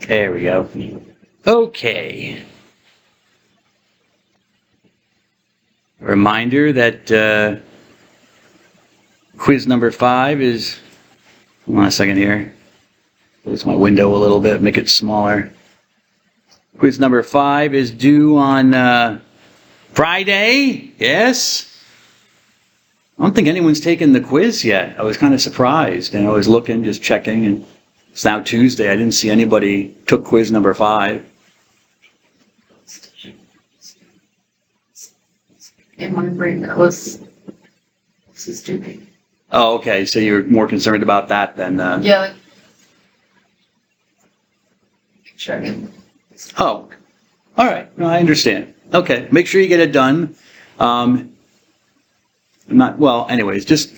There we go. Okay. Reminder that quiz number 5 is... Hold on a second here. Close my window a little bit, make it smaller. Quiz number 5 is due on Friday. Yes? I don't think anyone's taken the quiz yet. I was kind of surprised. And I was looking, just checking, and it's now Tuesday. I didn't see anybody took quiz number 5. In my brain, that was stupid. Oh, okay. So you're more concerned about that than... Yeah, like... Checking. Oh, all right. No, I understand. Okay. Make sure you get it done. Anyways, just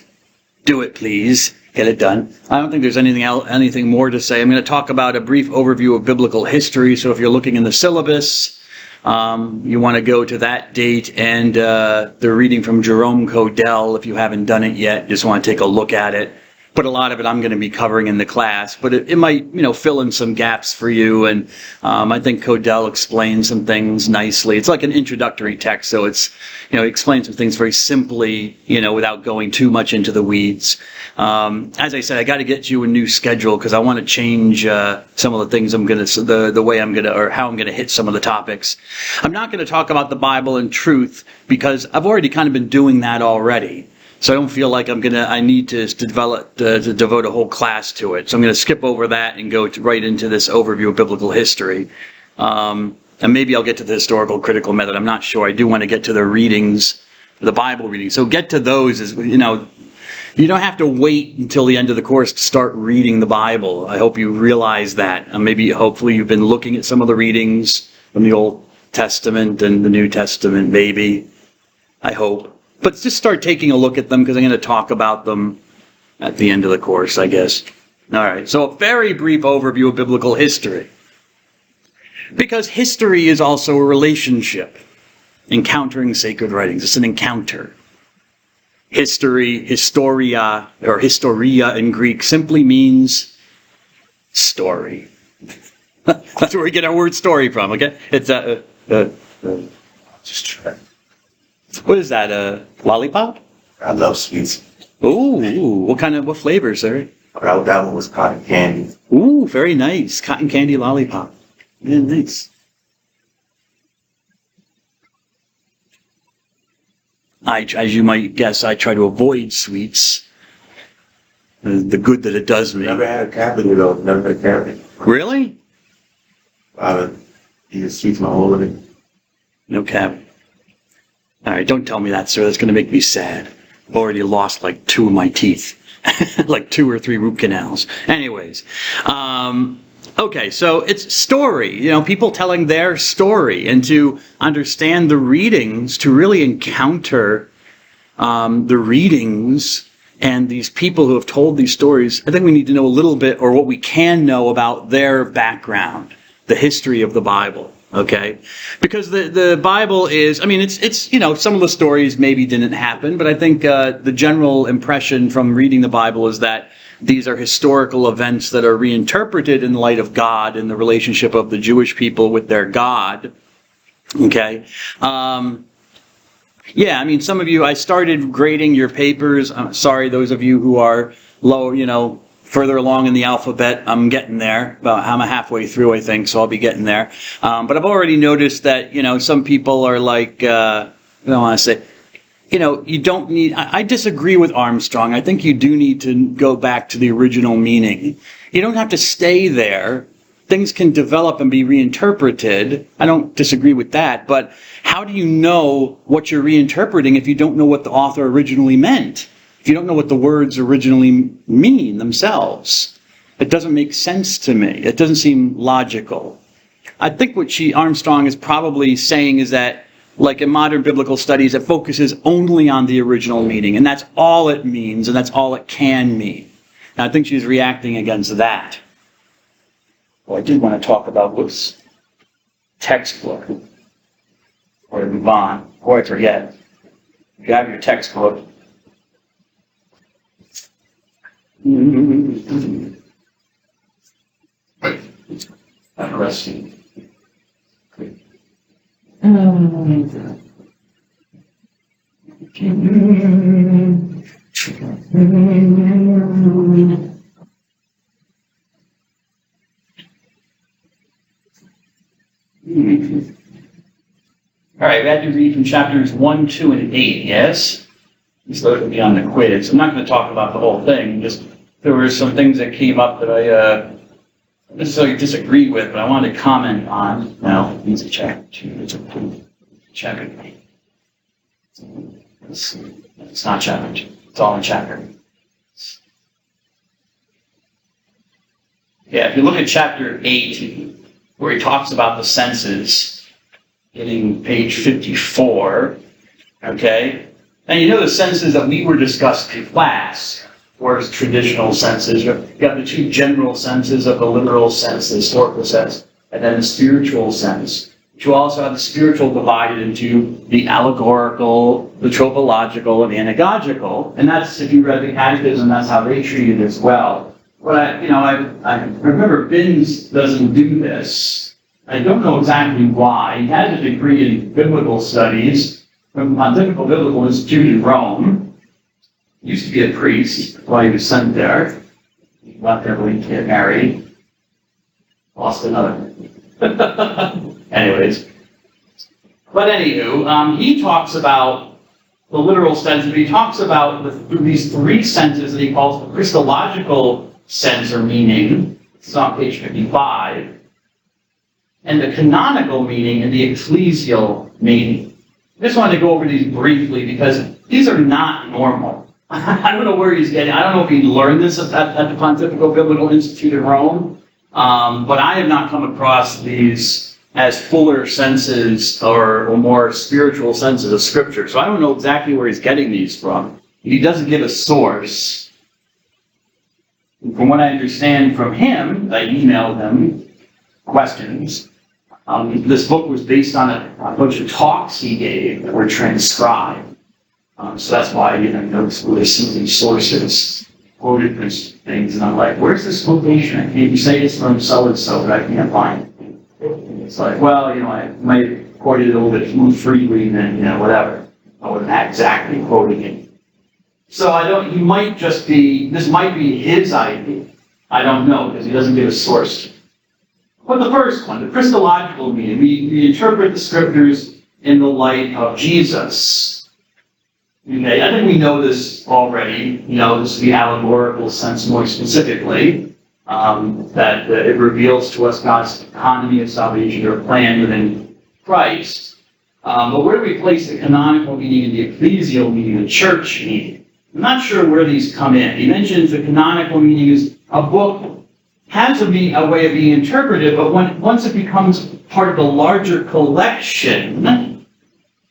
do it, please. Get it done. I don't think there's anything more to say. I'm going to talk about a brief overview of biblical history. So if you're looking in the syllabus, you want to go to that date and the reading from Jerome Codell. If you haven't done it yet, just want to take a look at it. But a lot of it I'm going to be covering in the class, but it might, fill in some gaps for you. And I think Codell explains some things nicely. It's like an introductory text, so it's, he explains some things very simply, without going too much into the weeds. As I said, I got to get you a new schedule because I want to change some of the things I'm going to, the way I'm going to, or how I'm going to hit some of the topics. I'm not going to talk about the Bible and truth because I've already kind of been doing that already. So I don't feel like I need to devote a whole class to it. So I'm going to skip over that and go right into this overview of biblical history. And maybe I'll get to the historical critical method. I'm not sure. I do want to get to the readings, the Bible readings. So get to those you don't have to wait until the end of the course to start reading the Bible. I hope you realize that. Hopefully you've been looking at some of the readings from the Old Testament and the New Testament, maybe. I hope. But just start taking a look at them because I'm going to talk about them at the end of the course, I guess. All right, so a very brief overview of biblical history. Because history is also a relationship. Encountering sacred writings. It's an encounter. History, historia, or historia in Greek simply means story. That's where we get our word story from, okay? It's Just try. What is that, a lollipop? I love sweets. Ooh, what flavor, sir? That one was cotton candy. Ooh, very nice. Cotton candy lollipop. Yeah, nice. As you might guess, I try to avoid sweets. The good that it does me. Never had a cavity though. Never had a cavity. Really? Eating sweets my whole life. No cavity. All right, don't tell me that, sir. That's going to make me sad. I've already lost like 2 of my teeth. Like 2 or 3 root canals. Anyways. Okay, so it's story. People telling their story. And to understand the readings, to really encounter the readings and these people who have told these stories, I think we need to know a little bit, or what we can know about their background, the history of the Bible. Okay, because the Bible is, it's some of the stories maybe didn't happen, but I think the general impression from reading the Bible is that these are historical events that are reinterpreted in light of God and the relationship of the Jewish people with their God. Okay. Some of you, I started grading your papers. I'm sorry, those of you who are low, further along in the alphabet. I'm getting there. I'm halfway through, I think, so I'll be getting there. But I've already noticed that, some people are like, I don't want to say, you don't need, I disagree with Armstrong. I think you do need to go back to the original meaning. You don't have to stay there. Things can develop and be reinterpreted. I don't disagree with that. But how do you know what you're reinterpreting if you don't know what the author originally meant? If you don't know what the words originally mean themselves, it doesn't make sense to me. It doesn't seem logical. I think what Armstrong is probably saying is that, like in modern biblical studies, it focuses only on the original meaning, and that's all it means, and that's all it can mean. And I think she's reacting against that. Well, I did want to talk about textbook. Or move on, before I forget. If you have your textbook, question. All right, we had to read from chapters 1, 2, and 8, yes? These those will be on the quiz. I'm not going to talk about the whole thing, just there were some things that came up that I necessarily disagree with, but I wanted to comment on. Now, it's a chapter 2, it's a chapter 8. It's not chapter 2, it's all in chapter. Yeah, if you look at chapter 8, where he talks about the senses, getting page 54, okay? And you know the senses that we were discussed in class were traditional senses. You got the two general senses of the literal sense, the historical sense, and then the spiritual sense. But you also have the spiritual divided into the allegorical, the tropological, and the anagogical. And that's, if you read the Catechism, that's how they treat it as well. But I remember Binns doesn't do this. I don't know exactly why. He had a degree in biblical studies from the Pontifical Biblical Institute in Rome. He used to be a priest while he was sent there. He left there when he get married. Lost another. Anyways. But anywho, he talks about the literal sense, but he talks about these three senses that he calls the Christological sense or meaning. It's on page 55. And the canonical meaning and the ecclesial meaning. I just wanted to go over these briefly because these are not normal. I don't know where he's getting. I don't know if he learned this at the Pontifical Biblical Institute in Rome, but I have not come across these as fuller senses or more spiritual senses of Scripture. So I don't know exactly where he's getting these from. He doesn't give a source. From what I understand from him, I emailed him questions. This book was based on a bunch of talks he gave that were transcribed. So that's why, notice where there's some of these sources quoted these things, and I'm like, where's this quotation? Can you say it's from so-and-so, but I can't find it. It's like, well, I might have quoted it a little bit more freely than, whatever. I wasn't exactly quoting it. So he might just be, this might be his idea. I don't know, because he doesn't give a source. But the first one, the Christological meaning, we interpret the Scriptures in the light of Jesus. Okay, I think we know this already. This is the allegorical sense more specifically, that it reveals to us God's economy of salvation or plan within Christ. But where do we place the canonical meaning and the ecclesial meaning, the church meaning? I'm not sure where these come in. He mentions the canonical meaning is a book has a way of being interpreted, but once it becomes part of the larger collection,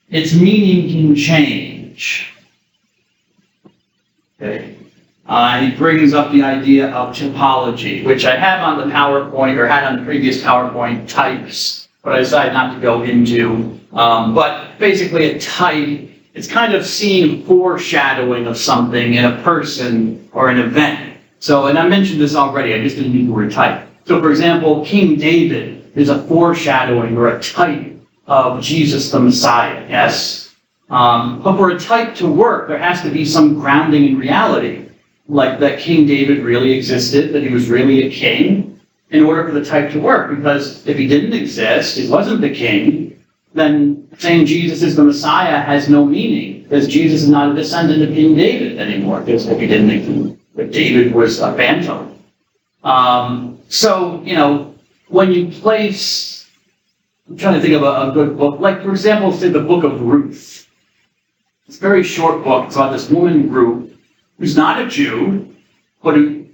its meaning can change. Okay. He brings up the idea of typology, which I have on the PowerPoint, or had on the previous PowerPoint types, but I decided not to go into. But basically a type, it's kind of seeing foreshadowing of something in a person or an event. So, and I mentioned this already, I just didn't use the word type. So, for example, King David is a foreshadowing or a type of Jesus the Messiah, yes? But for a type to work, there has to be some grounding in reality, like that King David really existed, that he was really a king, in order for the type to work. Because if he didn't exist, he wasn't the king, then saying Jesus is the Messiah has no meaning, because Jesus is not a descendant of King David anymore, because if he didn't exist. But David was a phantom. So, when you place, I'm trying to think of a good book, like, for example, say the book of Ruth. It's a very short book. It's about this woman, Ruth, who's not a Jew, but who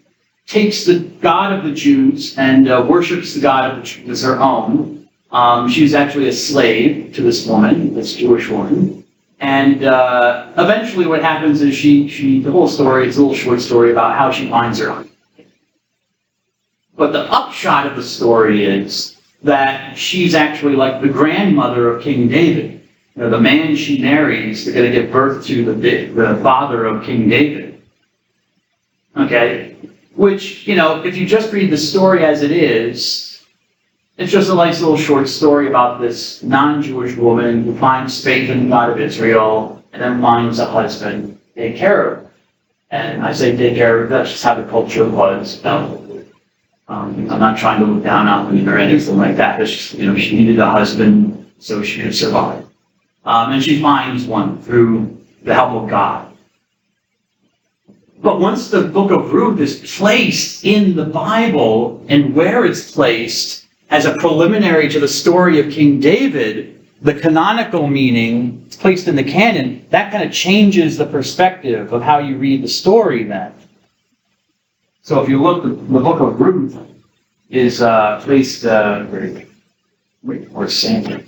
takes the God of the Jews and worships the God of the Jews as her own. She's actually a slave to this woman, this Jewish woman. And eventually what happens is the whole story, it's a little short story about how she finds her own. But the upshot of the story is that she's actually like the grandmother of King David. The man she marries is going to give birth to the father of King David. Okay? Which, if you just read the story as it is, It's just a nice little short story about this non-Jewish woman who finds faith in the God of Israel and then finds a husband to take care of her. And I say take care of her, that's just how the culture was. I'm not trying to look down on women or anything like that. It's just, she needed a husband so she could survive. And she finds one through the help of God. But once the book of Ruth is placed in the Bible, and where it's placed as a preliminary to the story of King David, the canonical meaning, it's placed in the canon, that kind of changes the perspective of how you read the story then. So if you look, the book of Ruth is placed, where's Samuel?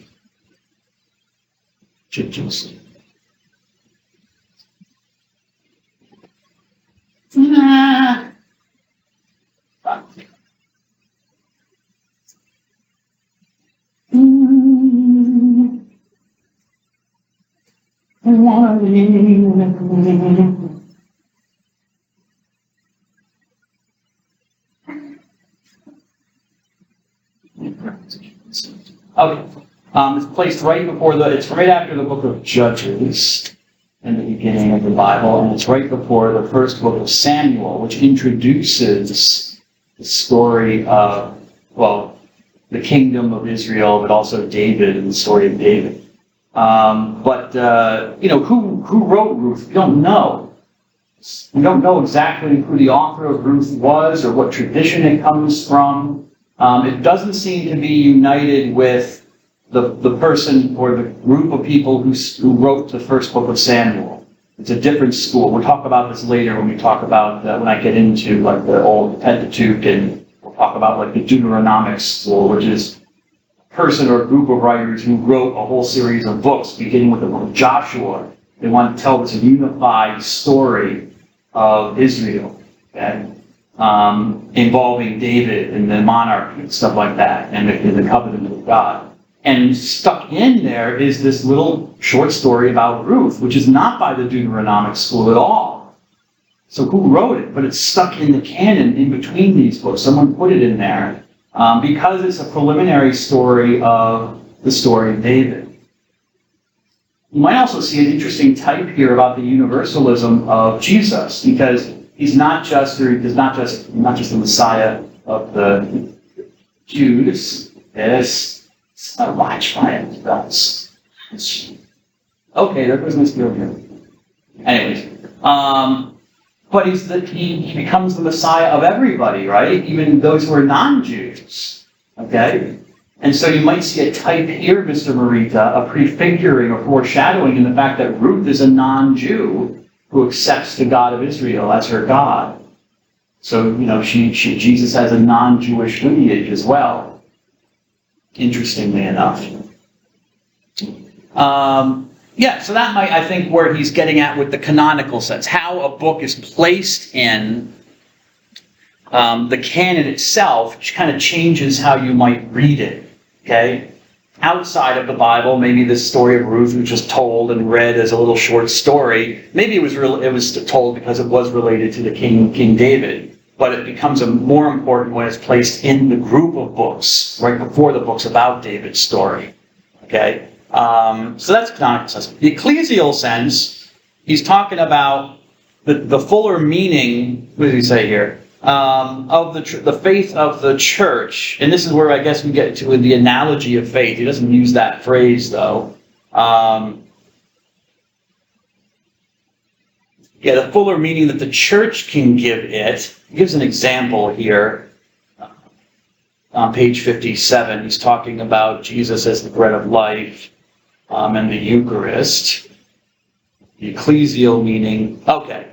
Okay. It's placed right before it's right after the book of Judges in the beginning of the Bible, and it's right before the first book of Samuel, which introduces the story of, the kingdom of Israel, but also David and the story of David. Who wrote Ruth? We don't know. We don't know exactly who the author of Ruth was or what tradition it comes from. It doesn't seem to be united with the person or the group of people who wrote the first book of Samuel. It's a different school. We'll talk about this later when we talk about, when I get into the old Pentateuch, and we'll talk about the Deuteronomic school, which is a person or a group of writers who wrote a whole series of books, beginning with the book of Joshua. They want to tell this unified story of Israel, okay? Involving David and the monarchy and stuff like that, and the covenant of God. And stuck in there is this little short story about Ruth, which is not by the Deuteronomic school at all. So who wrote it? But it's stuck in the canon in between these books. Someone put it in there because it's a preliminary story of the story of David. You might also see an interesting type here about the universalism of Jesus, because he's not just the Messiah of the Jews. It's a watch fire bells. Okay, there goes Miss Field here. Anyways, but he becomes the Messiah of everybody, right? Even those who are non-Jews. Okay? And so you might see a type here, Mr. Marita, a prefiguring or foreshadowing in the fact that Ruth is a non-Jew who accepts the God of Israel as her God. So, Jesus has a non-Jewish lineage as well. Interestingly enough. So that might, I think, where he's getting at with the canonical sense. How a book is placed in the canon itself kind of changes how you might read it. Okay? Outside of the Bible, maybe this story of Ruth was just told and read as a little short story. Maybe it was told because it was related to the King David. But it becomes more important when it's placed in the group of books, right before the books about David's story. Okay? So that's canonical sense. The ecclesial sense, he's talking about the fuller meaning, what does he say here? Of the faith of the church. And this is where I guess we get to the analogy of faith. He doesn't use that phrase, though. The fuller meaning that the church can give it. He gives an example here. On page 57, he's talking about Jesus as the bread of life and the Eucharist. The ecclesial meaning. Okay.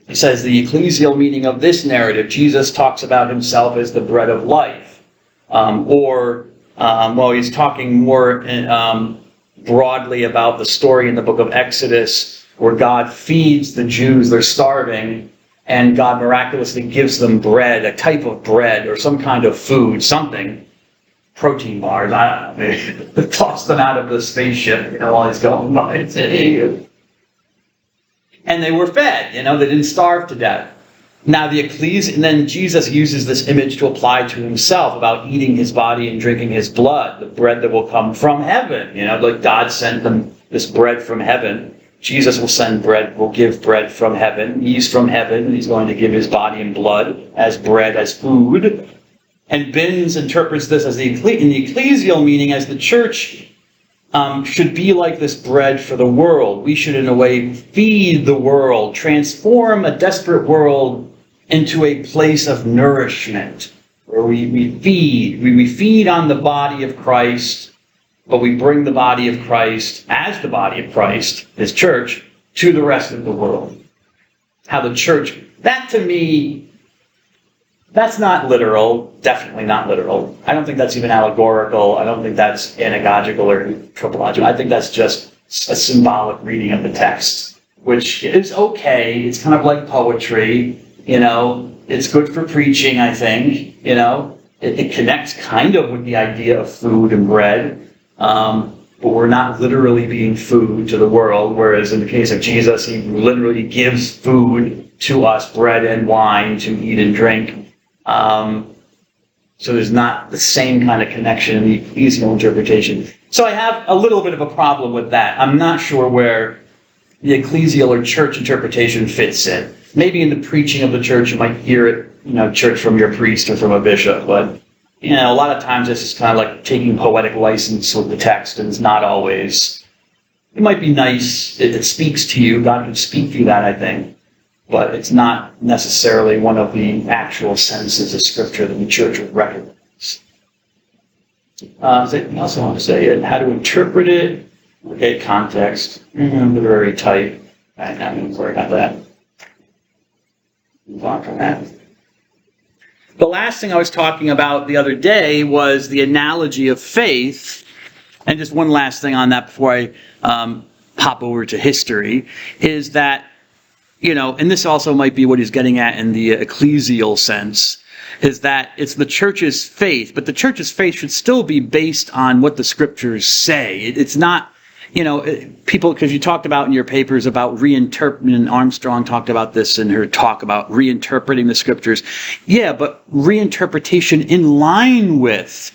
He says the ecclesial meaning of this narrative, Jesus talks about himself as the bread of life. He's talking more broadly about the story in the book of Exodus where God feeds the Jews, they're starving, and God miraculously gives them bread, a type of bread or some kind of food, something, protein bars, I don't know, they toss them out of the spaceship, while he's going by. And they were fed, they didn't starve to death. Now the ecclesia, and then Jesus uses this image to apply to himself about eating his body and drinking his blood, the bread that will come from heaven. Like God sent them this bread from heaven. Jesus will send bread, will give bread from heaven. He's from heaven, and he's going to give his body and blood as bread, as food. And Binns interprets this as in the ecclesial meaning as the church should be like this bread for the world. We should, in a way, feed the world, transform a desperate world into a place of nourishment, where we feed on the body of Christ, but we bring the body of Christ, as the body of Christ, his church, to the rest of the world. How the church, that to me, that's not literal, definitely not literal. I don't think that's even allegorical. I don't think that's anagogical or tropological. I think that's just a symbolic reading of the text, which is okay. It's kind of like poetry, It's good for preaching, I think, It connects kind of with the idea of food and bread. But we're not literally being food to the world, whereas in the case of Jesus, he literally gives food to us, bread and wine to eat and drink. So there's not the same kind of connection in the ecclesial interpretation. So I have a little bit of a problem with that. I'm not sure where the ecclesial or church interpretation fits in. Maybe in the preaching of the church, you might hear it, church from your priest or from a bishop, but a lot of times this is kind of like taking poetic license with the text, and it's not always. It might be nice, it speaks to you, God can speak through that, I think, but it's not necessarily one of the actual senses of Scripture that the church would recognize. I also want to say how to interpret it, okay, context, literary type, I'm going to worry about that. Move on from that. The last thing I was talking about the other day was the analogy of faith. And just one last thing on that before I hop over to history, is that, and this also might be what he's getting at in the ecclesial sense, is that it's the church's faith, but the church's faith should still be based on what the scriptures say. It's not, people, because you talked about in your papers about reinterpreting, and Armstrong talked about this in her talk about reinterpreting the scriptures. Yeah, but reinterpretation in line with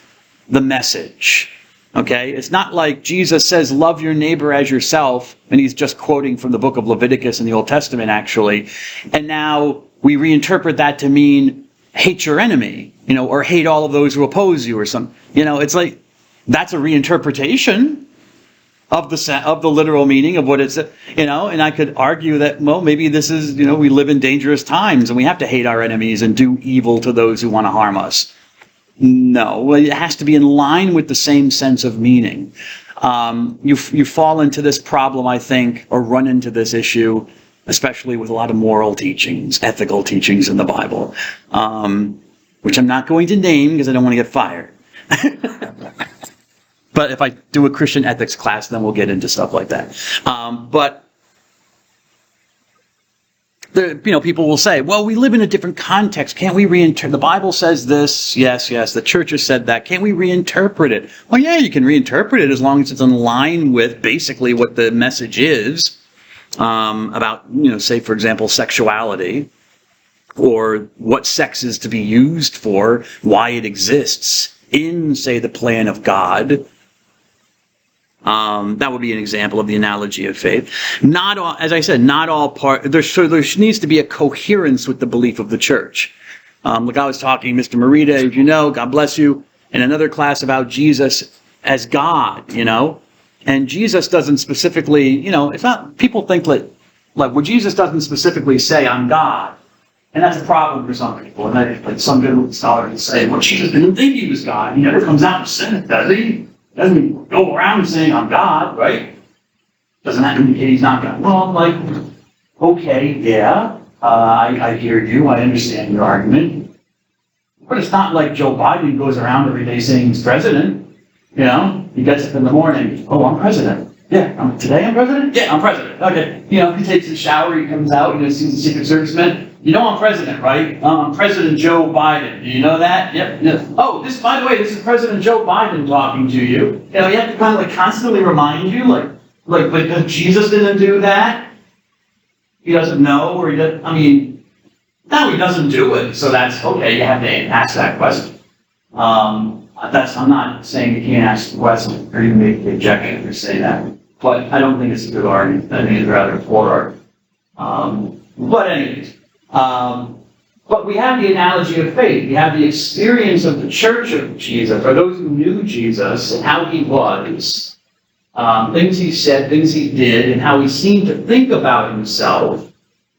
the message. Okay? It's not like Jesus says, love your neighbor as yourself, and he's just quoting from the book of Leviticus in the Old Testament, actually. And now we reinterpret that to mean hate your enemy, or hate all of those who oppose you or something. It's like, that's a reinterpretation of the literal meaning of what it's, and I could argue that, well, maybe this is, we live in dangerous times and we have to hate our enemies and do evil to those who want to harm us. No, it has to be in line with the same sense of meaning. You fall into this problem, I think, or run into this issue, especially with a lot of moral teachings, ethical teachings in the Bible, which I'm not going to name because I don't want to get fired. But if I do a Christian ethics class, then we'll get into stuff like that. But people will say, well, we live in a different context. Can't we reinterpret? The Bible says this. Yes. The church has said that. Can't we reinterpret it? Well, yeah, you can reinterpret it as long as it's in line with basically what the message is about, say, for example, sexuality, or what sex is to be used for, why it exists in, say, the plan of God. That would be an example of the analogy of faith. Not all, as I said, not all part. There needs to be a coherence with the belief of the church. Like I was talking, Mr. Morita, as you know, God bless you, in another class about Jesus as God, and Jesus doesn't specifically, it's not. People think like well, Jesus doesn't specifically say I'm God, and that's a problem for some people. And like some biblical scholars say, well, Jesus didn't think he was God. He never comes out and says it, does he? Doesn't go around saying I'm God, right? Doesn't that indicate he's not God? Well, okay, yeah, I hear you, I understand your argument. But it's not like Joe Biden goes around every day saying he's president. He gets up in the morning, oh, I'm president. Yeah, today I'm president? Yeah, I'm president. Okay. He takes a shower, he comes out, sees the Secret Serviceman. I'm president, right? I'm President Joe Biden. Do you know that? Yep. Oh, by the way, this is President Joe Biden talking to you. You have to kind of constantly remind you, like Jesus didn't do that. He doesn't know, or he doesn't. Now he doesn't do it, so that's okay. You have to ask that question. I'm not saying you can't ask the question or even make the objection or say that, but I don't think it's a good argument. I think it's rather a poor argument. But anyways, but we have the analogy of faith. We have the experience of the Church of Jesus, or those who knew Jesus and how he was, things he said, things he did, and how he seemed to think about himself.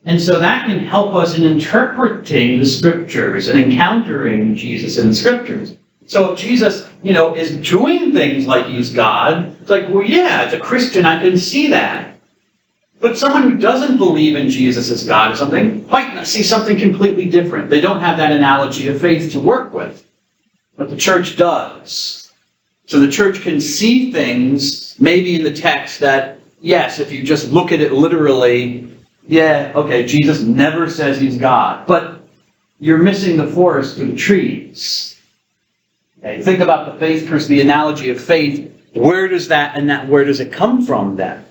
And so that can help us in interpreting the Scriptures and encountering Jesus in the Scriptures. So if Jesus, is doing things like he's God, it's like, well, yeah, as a Christian, I can see that. But someone who doesn't believe in Jesus as God or something might see something completely different. They don't have that analogy of faith to work with. But the church does. So the church can see things, maybe in the text, that, yes, if you just look at it literally, yeah, okay, Jesus never says he's God. But you're missing the forest for the trees. Okay, think about the faith person, the analogy of faith. Where does it come from then?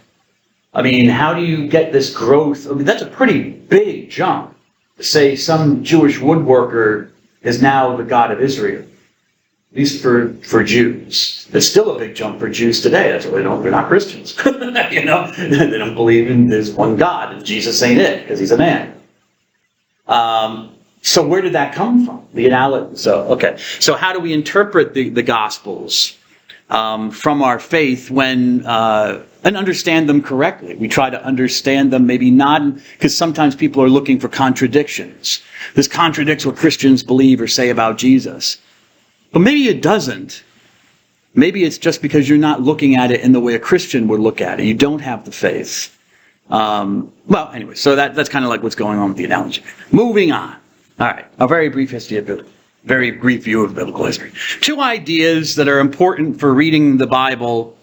I mean, how do you get this growth? I mean, that's a pretty big jump to say some Jewish woodworker is now the God of Israel, at least for Jews. It's still a big jump for Jews today. That's why they're not Christians. They don't believe in there's one God, and Jesus ain't it because he's a man. So where did that come from? The analogy. So how do we interpret the Gospels from our faith and understand them correctly? We try to understand them, maybe not, because sometimes people are looking for contradictions. This contradicts what Christians believe or say about Jesus. But maybe it doesn't. Maybe it's just because you're not looking at it in the way a Christian would look at it. You don't have the faith. Anyway, so that's kind of like what's going on with the analogy. Moving on. All right, a very brief view of biblical history. Two ideas that are important for reading the Bible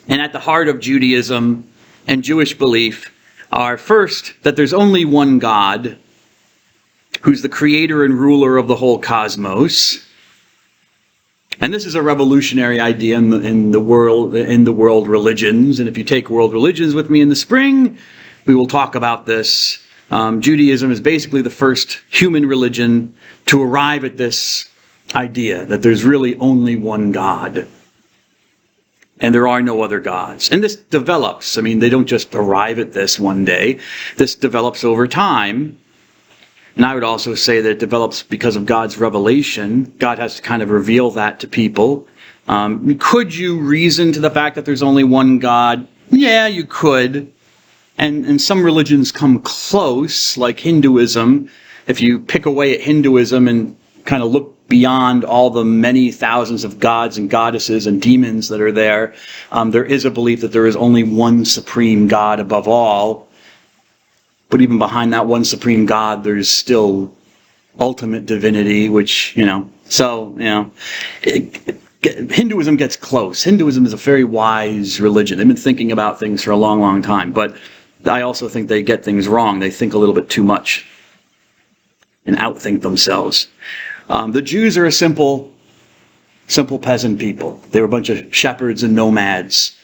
and at the heart of Judaism and Jewish belief are, first, that there's only one God who's the creator and ruler of the whole cosmos. And this is a revolutionary idea in the world religions. And if you take world religions with me in the spring, we will talk about this. Judaism is basically the first human religion to arrive at this idea that there's really only one God. And there are no other gods. And this develops. I mean, they don't just arrive at this one day. This develops over time. And I would also say that it develops because of God's revelation. God has to kind of reveal that to people. Could you reason to the fact that there's only one God? Yeah, you could. And some religions come close, like Hinduism. If you pick away at Hinduism and kind of look beyond all the many thousands of gods and goddesses and demons that are there, there is a belief that there is only one supreme God above all. But even behind that one supreme God, there's still ultimate divinity, which, Hinduism gets close. Hinduism is a very wise religion. They've been thinking about things for a long, long time. But I also think they get things wrong. They think a little bit too much and outthink themselves. The Jews are a simple peasant people. They were a bunch of shepherds and nomads.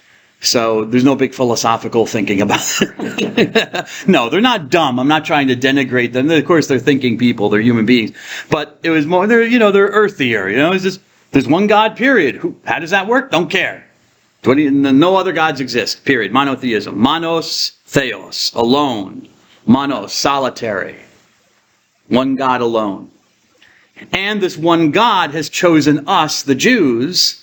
So there's no big philosophical thinking about it. No, they're not dumb. I'm not trying to denigrate them. Of course, they're thinking people. They're human beings. But it was more, they're earthier. It's just, there's one God, period. How does that work? Don't care. No other gods exist, period. Monotheism. Monos, theos, alone. Monos, solitary. One God alone. And this one God has chosen us, the Jews,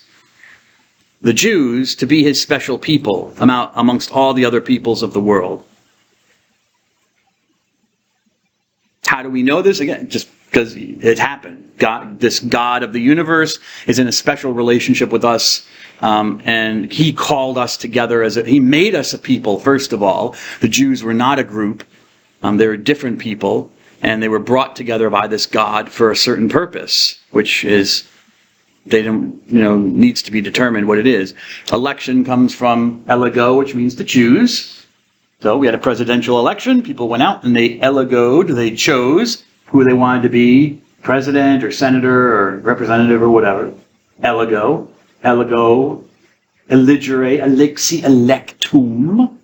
to be his special people amongst all the other peoples of the world. How do we know this? Again, just because it happened. God, this God of the universe, is in a special relationship with us, and he called us together he made us a people, first of all. The Jews were not a group. They were different people, and they were brought together by this God for a certain purpose, which is, needs to be determined what it is. Election comes from elego, which means to choose. So we had a presidential election. People went out and they elegoed, they chose who they wanted to be, president or senator or representative or whatever. Elego, eligere, elixi, electum.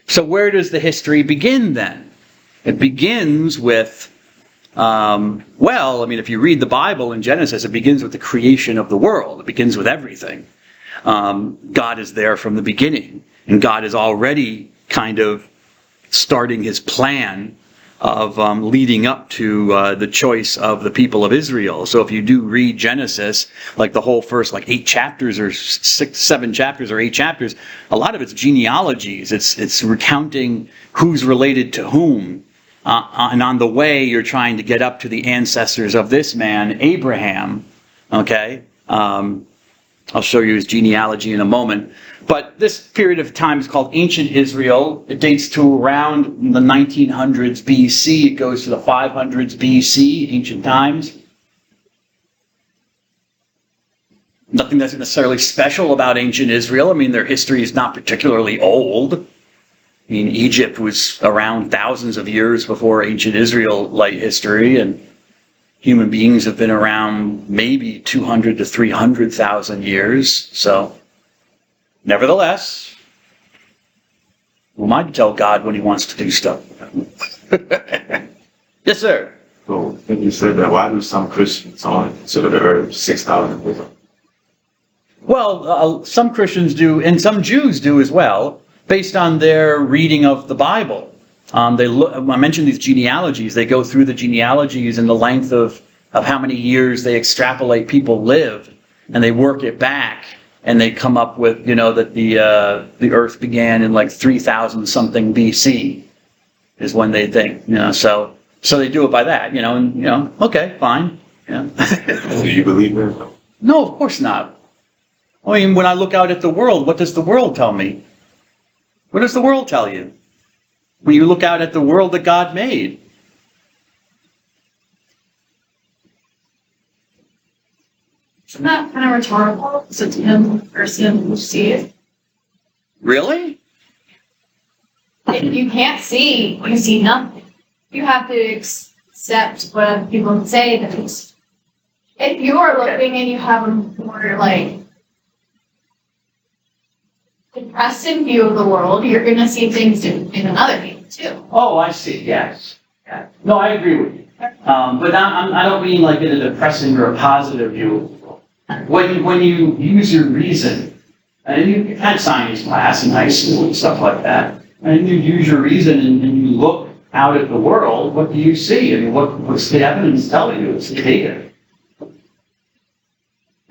So where does the history begin then? It begins with, well, I mean, if you read the Bible in Genesis, it begins with the creation of the world. It begins with everything. God is there from the beginning, and God is already kind of starting his plan of leading up to the choice of the people of Israel. So if you do read Genesis, like the whole first 8 chapters or 7 chapters or 8 chapters, a lot of it's genealogies. It's recounting who's related to whom. And on the way, you're trying to get up to the ancestors of this man, Abraham. Okay? I'll show you his genealogy in a moment. But this period of time is called Ancient Israel. It dates to around the 1900s BC. It goes to the 500s BC, ancient times. Nothing that's necessarily special about ancient Israel. I mean, their history is not particularly old. I mean, Egypt was around thousands of years before ancient Israelite history, and human beings have been around maybe 200 to 300,000 years. So, nevertheless, who am I to tell God when he wants to do stuff? Yes, sir. So when you said that, why do some Christians only consider the earth 6,000 years old? Well, some Christians do, and some Jews do as well, based on their reading of the Bible. I mentioned these genealogies. They go through the genealogies and the length of how many years they extrapolate people lived, and they work it back, and they come up with, that the Earth began in 3,000 something BC is when they think, so they do it by that, and okay, fine, Do you believe that? No, of course not. I mean, when I look out at the world, what does the world tell me? What does the world tell you? When you look out at the world that God made. Isn't that kind of rhetorical? It's a him person who see it. Really? If you can't see, you see nothing. You have to accept what people say. That is, if you are looking and you have a more depressing view of the world, you're going to see things in another view too. Oh, I see. Yes. Yeah. No, I agree with you. But I don't mean in a depressing or a positive view. When you use your reason, and you had science class in high school and stuff like that, and you use your reason and you look out at the world, what do you see? I mean, what's the evidence telling you? It's the data.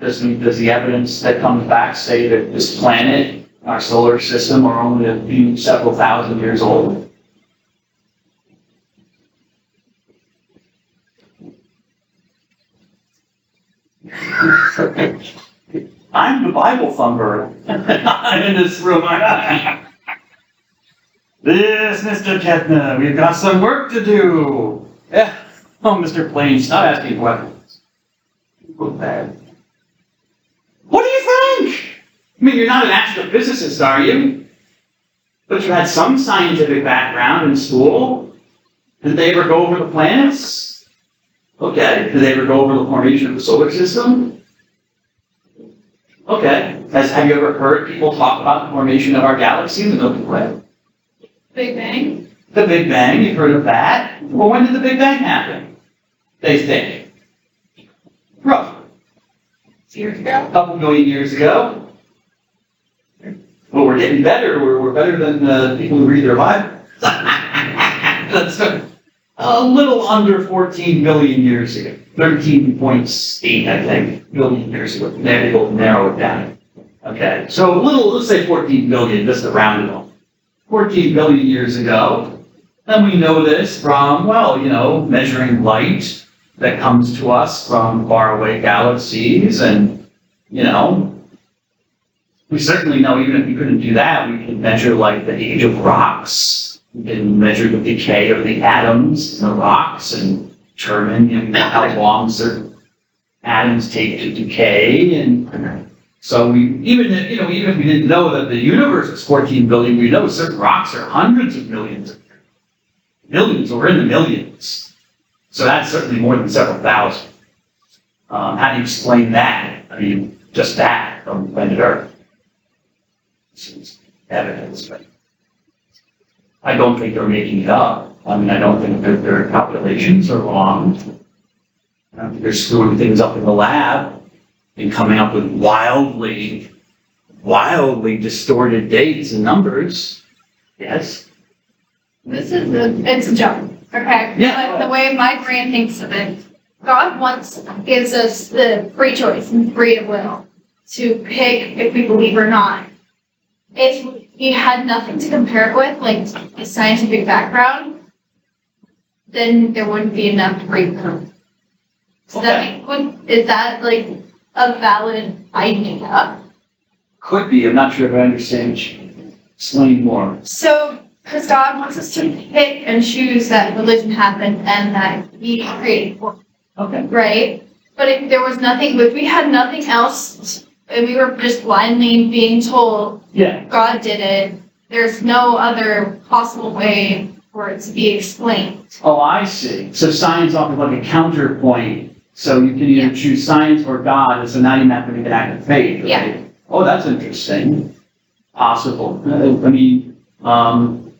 Does the evidence that comes back say that this planet, our solar system, are only a few several thousand years old? I'm the Bible thumper in this room. This, Mr. Ketna, we've got some work to do. Yeah. Oh, Mr. Plain, stop asking questions. What do you think? I mean, you're not an astrophysicist, are you? But you had some scientific background in school. Did they ever go over the planets? Okay. Did they ever go over the formation of the solar system? Okay. Have you ever heard people talk about the formation of our galaxy, the Milky Way? Big Bang. The Big Bang, you've heard of that? Well, when did the Big Bang happen? They think. Roughly. Years ago. A couple million years ago. Well, we're getting better. We're better than people who read their Bible. That's a little under 14 billion years ago. 13.8, I think, billion years ago. They're able to narrow it down. Okay, so let's say 14 billion, just to round it off. 14 billion years ago. And we know this from, measuring light that comes to us from faraway galaxies. And, we certainly know, even if we couldn't do that, we can measure the age of rocks. We can measure the decay of the atoms in the rocks and determine how long certain atoms take to decay. And so even if we didn't know that the universe is 14 billion, we know certain rocks are hundreds of millions of years. Millions, or in the millions. So that's certainly more than several thousand. How do you explain that? I mean, just that from planet Earth. Seems evidence, but I don't think they're making it up. I mean, I don't think that their calculations are wrong. I don't think they're screwing things up in the lab and coming up with wildly distorted dates and numbers. Yes? It's a joke, okay? Yeah. But the way my brain thinks of it, God gives us the free choice and free of will to pick if we believe or not. If you had nothing to compare it with, like a scientific background, then there wouldn't be enough free will. So is that like a valid idea? Could be. I'm not sure if I understand. Explain more. So, because God wants us to pick and choose that religion happened and that He created, Okay. right? But if there was nothing, if we had nothing else, and we were just blindly being told Yeah. God did it, there's no other possible way for it to be explained. Oh, I see. So science offers like a counterpoint. So you can either choose science or God, and so now you have to make an act of faith. Right? Yeah. Oh, that's interesting. Possible. I mean, I'm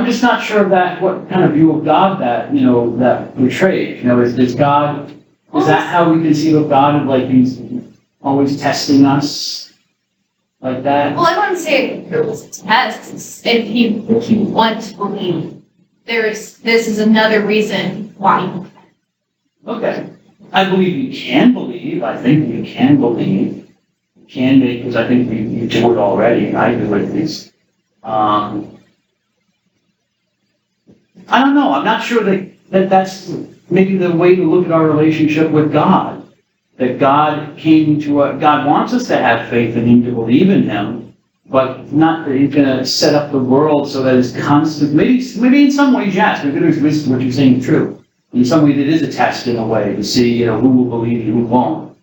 just not sure of that, what kind of view of God that, that portrays. Is God, is that how we conceive of God? Like He's always testing us like that? Well, I wouldn't say it was a test. If you want to believe, this is another reason why. Okay. I believe you can believe. I think you can believe. You can make, because I think you do it already. I do at least. I don't know. I'm not sure that that's maybe the way to look at our relationship with God. That God God wants us to have faith in Him, to believe in Him, but not that He's going to set up the world so that it's constant. Maybe in some ways, yes. Maybe there's wisdom what you're saying is true. In some ways, it is a test in a way to see, who will believe and who won't.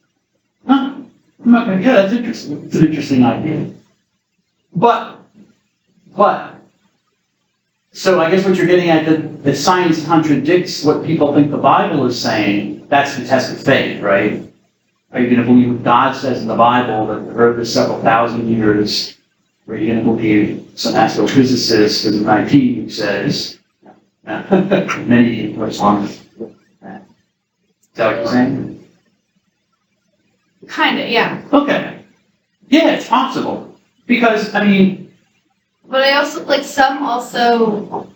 Huh? I'm not gonna, yeah, that's interesting. It's an interesting idea. But, so I guess what you're getting at, that science contradicts what people think the Bible is saying, that's the test of faith, right? Are you going to believe what God says in the Bible that the Earth is several thousand years? Or are you going to believe some astrophysicist in MIT who says many response to that? Is that what you're saying? Kind of, yeah. Okay. Yeah, it's possible. Because, I mean... But I also,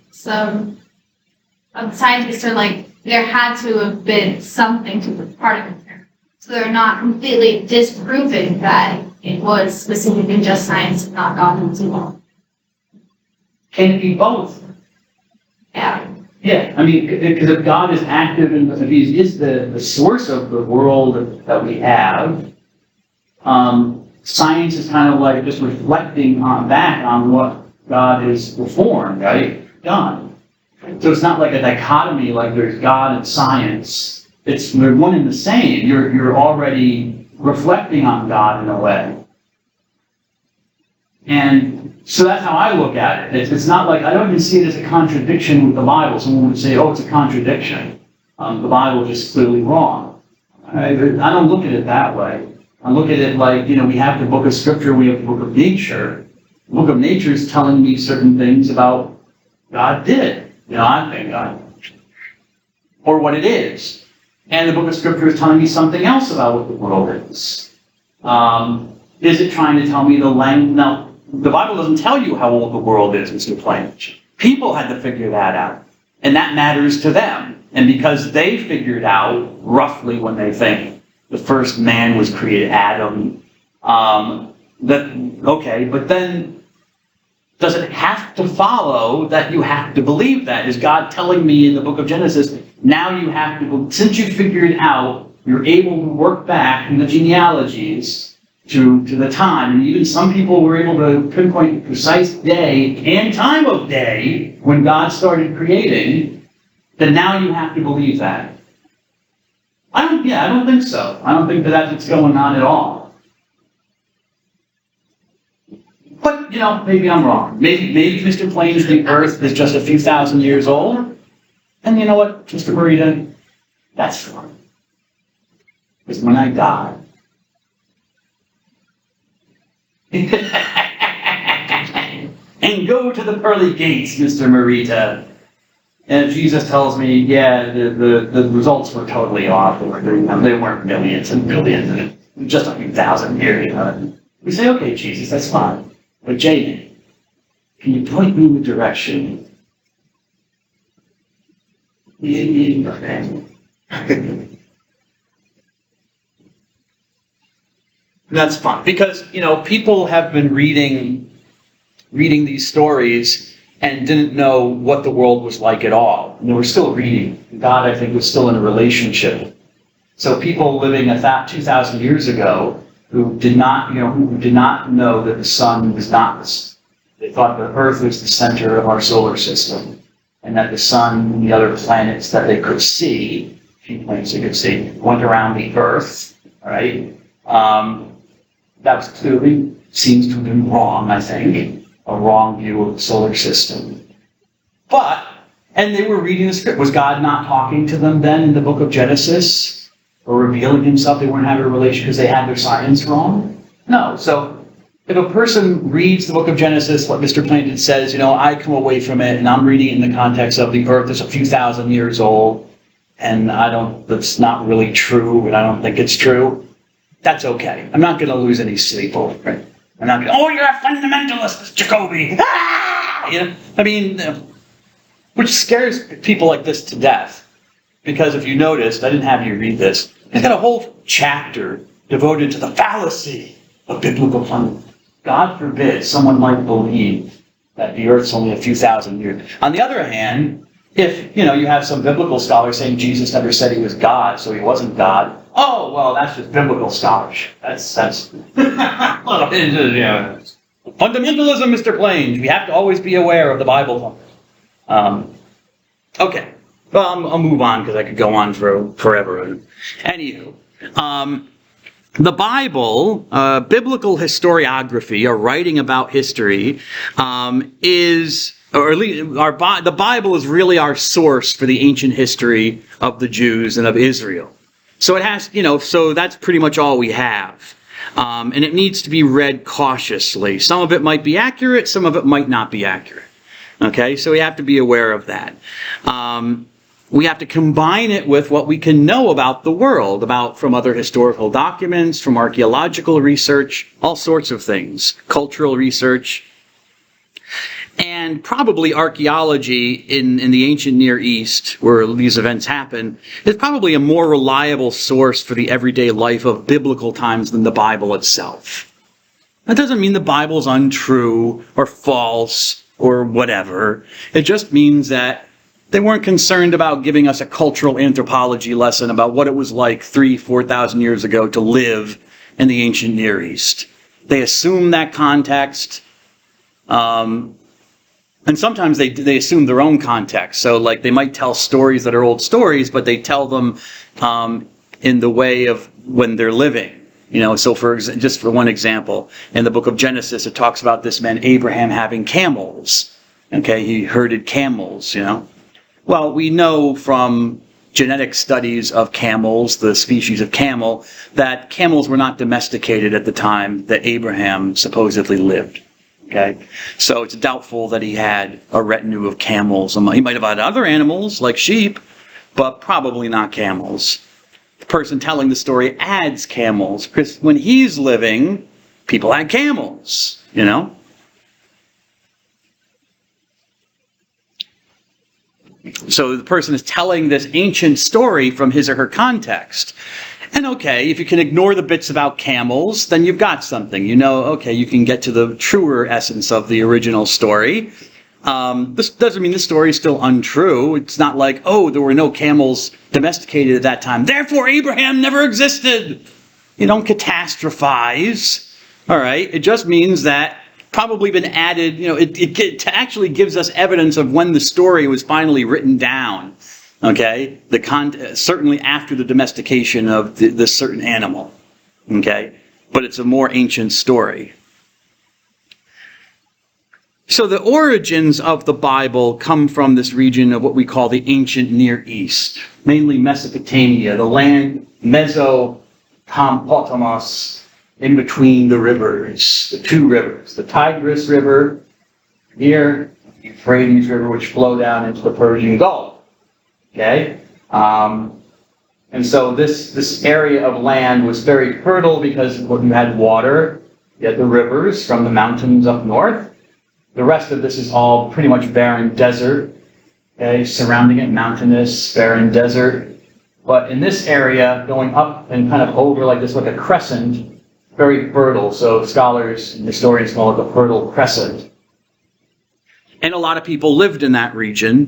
some scientists are like, there had to have been something to the part of it. So they're not completely disproving that it was specifically just science and not God himself. Can it be both? Yeah. Yeah, I mean, because if God is active and if He is the source of the world that we have, science is kind of like just reflecting back on what God has performed, right? Done. So it's not like a dichotomy, like there's God and science. They're one and the same. You're already reflecting on God in a way. And so that's how I look at it. It's not like, I don't even see it as a contradiction with the Bible. Someone would say, oh, it's a contradiction. The Bible is just clearly wrong. I don't look at it that way. I look at it like, we have the book of Scripture, we have the book of nature. The book of nature is telling me certain things about God did. I think God. Or what it is. And the book of Scripture is telling me something else about what the world is. Is it trying to tell me the language? Now, the Bible doesn't tell you how old the world is, Mr. Plange. People had to figure that out. And that matters to them. And because they figured out, roughly when they think the first man was created, Adam, but then does it have to follow that you have to believe that? Is God telling me in the book of Genesis, now you have to, since you figured it out, you're able to work back in the genealogies to the time, and even some people were able to pinpoint the precise day and time of day when God started creating, then now you have to believe that. I don't think so. I don't think that's what's going on at all. But, maybe I'm wrong. Maybe Mr. Plains, the Earth is just a few thousand years old. And you know what, Mr. Burita? That's fine. Because when I die, and go to the pearly gates, Mr. Marita. And Jesus tells me, yeah, the results were totally off. They weren't millions and billions, just a few thousand years. We say, okay, Jesus, that's fine. But Jaden, can you point me in the direction? That's fun because, people have been reading these stories and didn't know what the world was like at all. And they were still reading. God, I think, was still in a relationship. So people living 2,000 years ago who did not know that the sun was not, they thought the Earth was the center of our solar system, and that the sun and the other planets that they could see, few planets they could see, went around the Earth, right? That was clearly seems to have been wrong, I think. A wrong view of the solar system. And they were reading the script. Was God not talking to them then in the book of Genesis? Or revealing himself? They weren't having a relation because they had their science wrong? No. So if a person reads the book of Genesis, what Mr. Plankton says, I come away from it and I'm reading it in the context of the earth is a few thousand years old, and that's not really true, and I don't think it's true. That's okay. I'm not going to lose any sleep over it. I'm not going, you're a fundamentalist, Jacoby. Which scares people like this to death. Because if you noticed, I didn't have you read this, he's got a whole chapter devoted to the fallacy of biblical fundamental. God forbid someone might believe that the earth's only a few thousand years. On the other hand, if you have some biblical scholars saying Jesus never said he was God, so he wasn't God, that's just biblical scholarship. That's fundamentalism, Mr. Plains. We have to always be aware of the Bible. Okay. Well, I'll move on because I could go on for forever. Anywho, the Bible, biblical historiography, or writing about history, the Bible is really our source for the ancient history of the Jews and of Israel. So it has, so that's pretty much all we have. And it needs to be read cautiously. Some of it might be accurate, some of it might not be accurate. Okay, so we have to be aware of that. We have to combine it with what we can know about the world, from other historical documents, from archaeological research, all sorts of things, cultural research. And probably archaeology in the ancient Near East, where these events happen, is probably a more reliable source for the everyday life of biblical times than the Bible itself. That doesn't mean the Bible's untrue or false or whatever. It just means that they weren't concerned about giving us a cultural anthropology lesson about what it was like 3,000-4,000 years ago to live in the ancient Near East. They assume that context. And sometimes they assume their own context. So they might tell stories that are old stories, but they tell them in the way of when they're living. So just for one example, in the book of Genesis, it talks about this man Abraham having camels. Okay, he herded camels, Well, we know from genetic studies of camels, the species of camel, that camels were not domesticated at the time that Abraham supposedly lived. Okay, so it's doubtful that he had a retinue of camels. He might have had other animals like sheep, but probably not camels. The person telling the story adds camels because when he's living, people had camels, So the person is telling this ancient story from his or her context. And okay, if you can ignore the bits about camels, then you've got something. Okay, you can get to the truer essence of the original story. This doesn't mean the story is still untrue. It's not like, there were no camels domesticated at that time, therefore Abraham never existed. You don't catastrophize. All right, it just means that probably been added, it actually gives us evidence of when the story was finally written down. Okay, certainly after the domestication of this certain animal. Okay, but it's a more ancient story. So the origins of the Bible come from this region of what we call the ancient Near East, mainly Mesopotamia, the land Mesopotamos, in between the rivers, the two rivers, the Tigris River here, the Euphrates River, which flow down into the Persian Gulf. Okay? And so this area of land was very fertile because you had water, you had the rivers from the mountains up north. The rest of this is all pretty much barren desert, okay, surrounding it, mountainous, barren desert. But in this area, going up and kind of over like this, like a crescent, very fertile. So scholars and historians call it the Fertile Crescent. And a lot of people lived in that region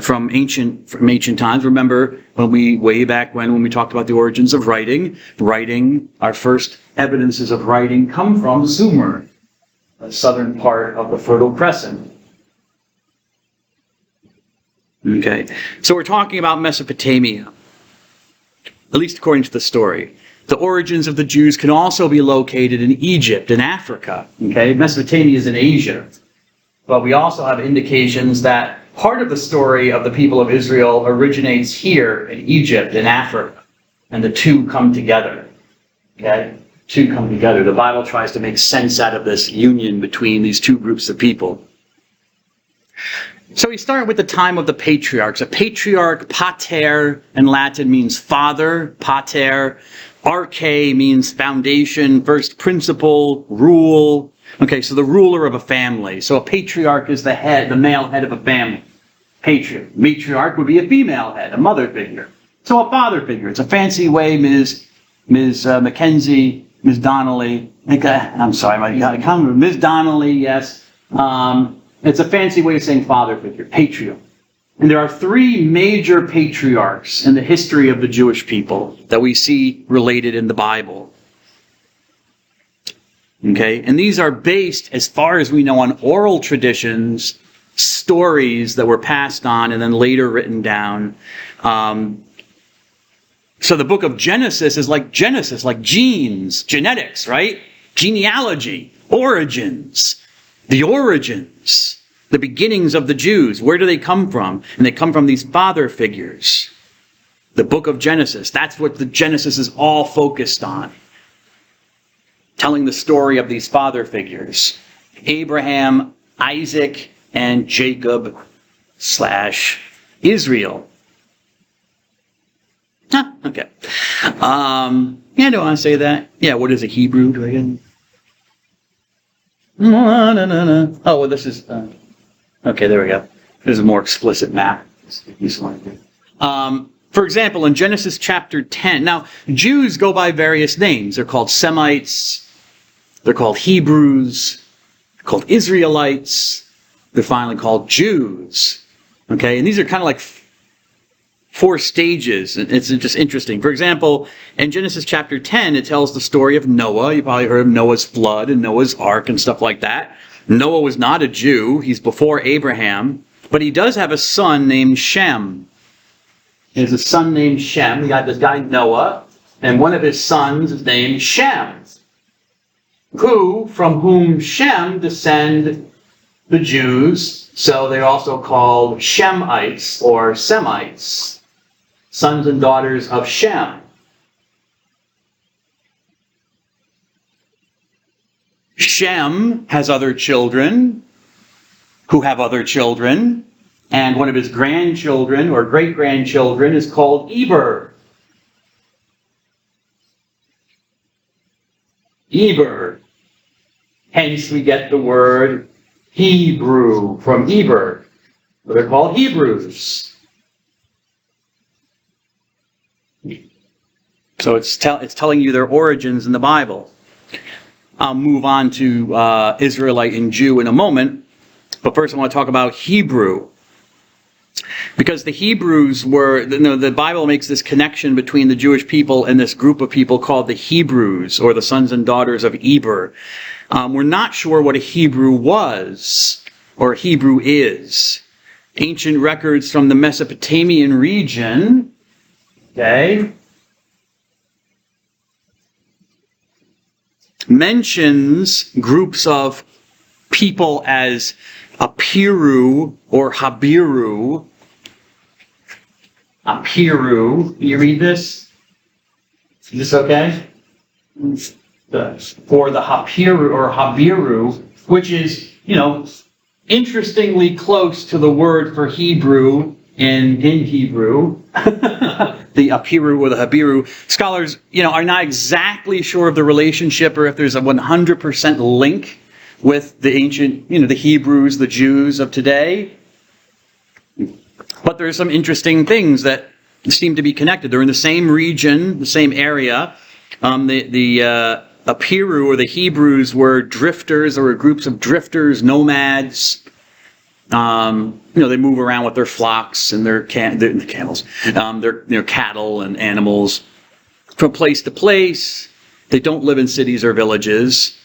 from ancient times. Remember when way back when we talked about the origins of writing, our first evidences of writing come from Sumer, the southern part of the Fertile Crescent. Okay, so we're talking about Mesopotamia, at least according to the story. The origins of the Jews can also be located in Egypt and Africa. Okay, Mesopotamia is in Asia. But we also have indications that part of the story of the people of Israel originates here in Egypt and Africa. And the two come together. Okay? Two come together. The Bible tries to make sense out of this union between these two groups of people. So we start with the time of the patriarchs. A patriarch, pater, in Latin means father, pater. Arche means foundation, first principle, rule. Okay, so the ruler of a family. So a patriarch is the head, the male head of a family. Patriarch. Matriarch would be a female head, a mother figure. So a father figure. It's a fancy way, Ms. Mackenzie, Ms. Donnelly. I'm sorry, Ms. Donnelly, yes. It's a fancy way of saying father figure, patriarch. And there are three major patriarchs in the history of the Jewish people that we see related in the Bible. Okay, and these are based, as far as we know, on oral traditions, stories that were passed on and then later written down. So the book of Genesis is like Genesis, like genes, genetics, right? Genealogy, origins, the beginnings of the Jews. Where do they come from? And they come from these father figures. The book of Genesis, that's what the Genesis is all focused on. Telling the story of these father figures. Abraham, Isaac, and Jacob / Israel. Okay. Yeah, do I want to say that? Yeah, what is a Hebrew? Do I get? No. Oh, well, this is... okay, there we go. This is a more explicit map. For example, in Genesis chapter 10, now, Jews go by various names. They're called Semites. They're called Hebrews. They're called Israelites. They're finally called Jews. Okay, and these are kind of like 4 stages. It's just interesting. For example, in Genesis chapter 10, it tells the story of Noah. You probably heard of Noah's flood and Noah's ark and stuff like that. Noah was not a Jew. He's before Abraham. But he does have a son named Shem. He has a son named Shem. We got this guy Noah. And one of his sons is named Shem. From whom Shem descend the Jews. So they're also called Shemites or Semites. Sons and daughters of Shem. Shem has other children who have other children, and one of his grandchildren or great-grandchildren is called Eber. Eber. Hence we get the word Hebrew from Eber. So they're called Hebrews. So it's telling you their origins in the Bible. I'll move on to Israelite and Jew in a moment. But first I want to talk about Hebrew. Because the Hebrews were, the Bible makes this connection between the Jewish people and this group of people called the Hebrews, or the sons and daughters of Eber. We're not sure what a Hebrew was, or Hebrew is. Ancient records from the Mesopotamian region, okay, mentions groups of people as Apiru or Habiru. Apiru. You read this? Is this okay? For the Hapiru or Habiru, which is, interestingly close to the word for Hebrew in Hebrew, the Apiru or the Habiru. Scholars, are not exactly sure of the relationship or if there's a 100% link with the ancient, the Hebrews, the Jews of today. But there's some interesting things that seem to be connected. They're in the same region, the same area. The Apiru or the Hebrews were drifters or groups of drifters, nomads. They move around with their flocks and their camels, their cattle and animals from place to place. They don't live in cities or villages.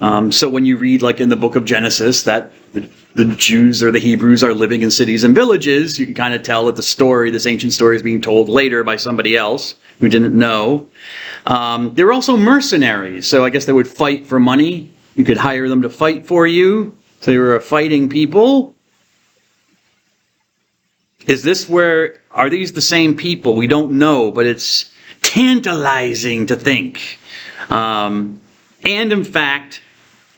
So when you read, like in the book of Genesis, that the Jews or the Hebrews are living in cities and villages, you can kind of tell that this ancient story is being told later by somebody else who didn't know. They were also mercenaries, so I guess they would fight for money. You could hire them to fight for you. So they were a fighting people. Are these the same people? We don't know, but it's tantalizing to think. And in fact,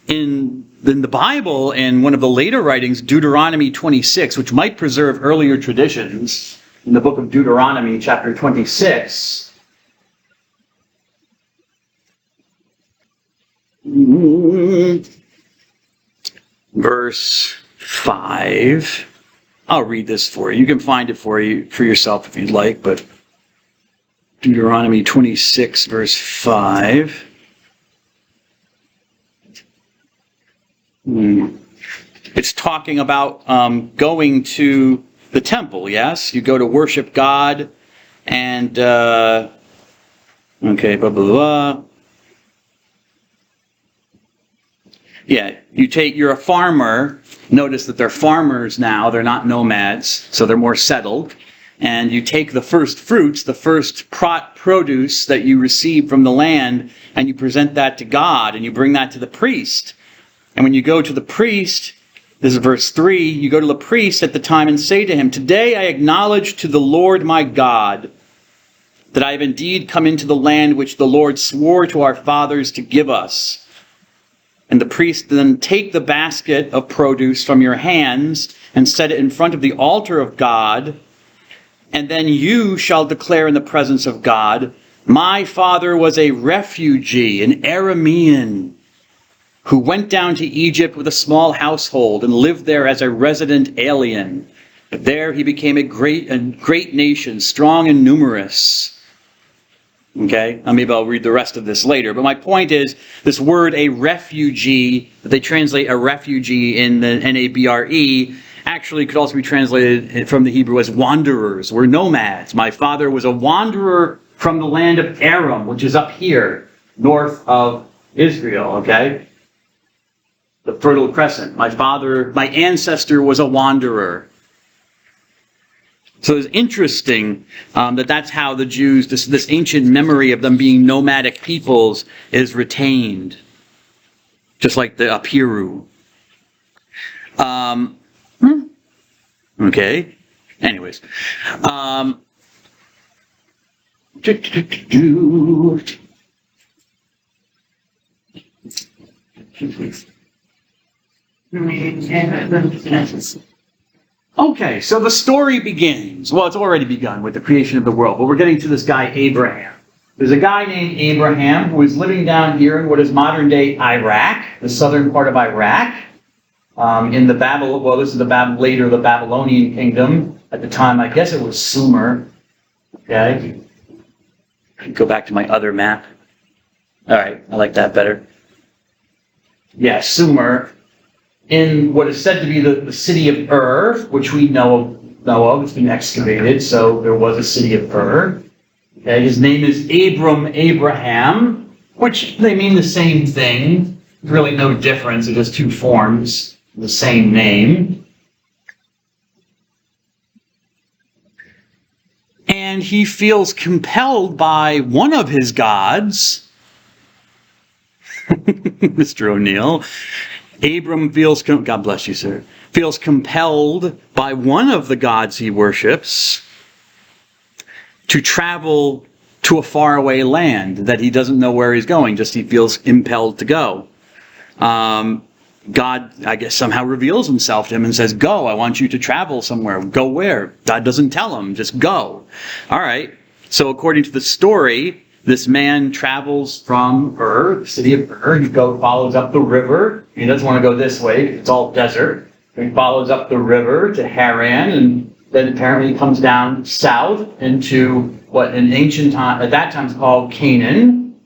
in the Bible, in one of the later writings, Deuteronomy 26, which might preserve earlier traditions, in the book of Deuteronomy, chapter 26, verse 5. I'll read this for you. You can find it for yourself if you'd like, but Deuteronomy 26, verse 5. It's talking about going to the temple, yes? You go to worship God, and, blah, blah, blah. Yeah, you're a farmer. Notice that they're farmers now. They're not nomads, so they're more settled. And you take the first fruits, the first produce that you receive from the land, and you present that to God, and you bring that to the priest. And when you go to the priest, this is verse 3, you go to the priest at the time and say to him, "Today I acknowledge to the Lord my God that I have indeed come into the land which the Lord swore to our fathers to give us." And the priest then take the basket of produce from your hands and set it in front of the altar of God. And then you shall declare in the presence of God, "My father was a refugee, an Aramean, who went down to Egypt with a small household and lived there as a resident alien. But there he became a great nation, strong and numerous." Okay, maybe I'll read the rest of this later. But my point is, this word, a refugee, that they translate a refugee in the NABRE, actually could also be translated from the Hebrew as wanderers. We're nomads. My father was a wanderer from the land of Aram, which is up here, north of Israel, okay? The Fertile Crescent. My ancestor was a wanderer. So it's interesting that's how the Jews, this ancient memory of them being nomadic peoples is retained. Just like the Apiru. Okay. Anyways. Okay, so the story begins. Well, it's already begun with the creation of the world, but we're getting to this guy, Abraham. There's a guy named Abraham who is living down here in what is modern-day Iraq, the southern part of Iraq, in the this is the Babylonian kingdom. At the time, I guess it was Sumer. Okay. Go back to my other map. All right, I like that better. Yeah, Sumer. In what is said to be the city of Ur, which we know of, it's been excavated, so there was a city of Ur. Okay, his name is Abraham, which they mean the same thing. There's really no difference, it's just two forms, the same name. And he feels compelled by one of his gods, Mr. O'Neill. Abram feels, God bless you, sir, feels compelled by one of the gods he worships to travel to a faraway land that he doesn't know where he's going, just he feels impelled to go. God, I guess, somehow reveals himself to him and says, go, I want you to travel somewhere. Go where? God doesn't tell him, just go. All right. So according to the story, this man travels from the city of He follows up the river. He doesn't want to go this way because it's all desert. He follows up the river to Haran, and then apparently he comes down south into what in ancient time, at that time, is called Canaan.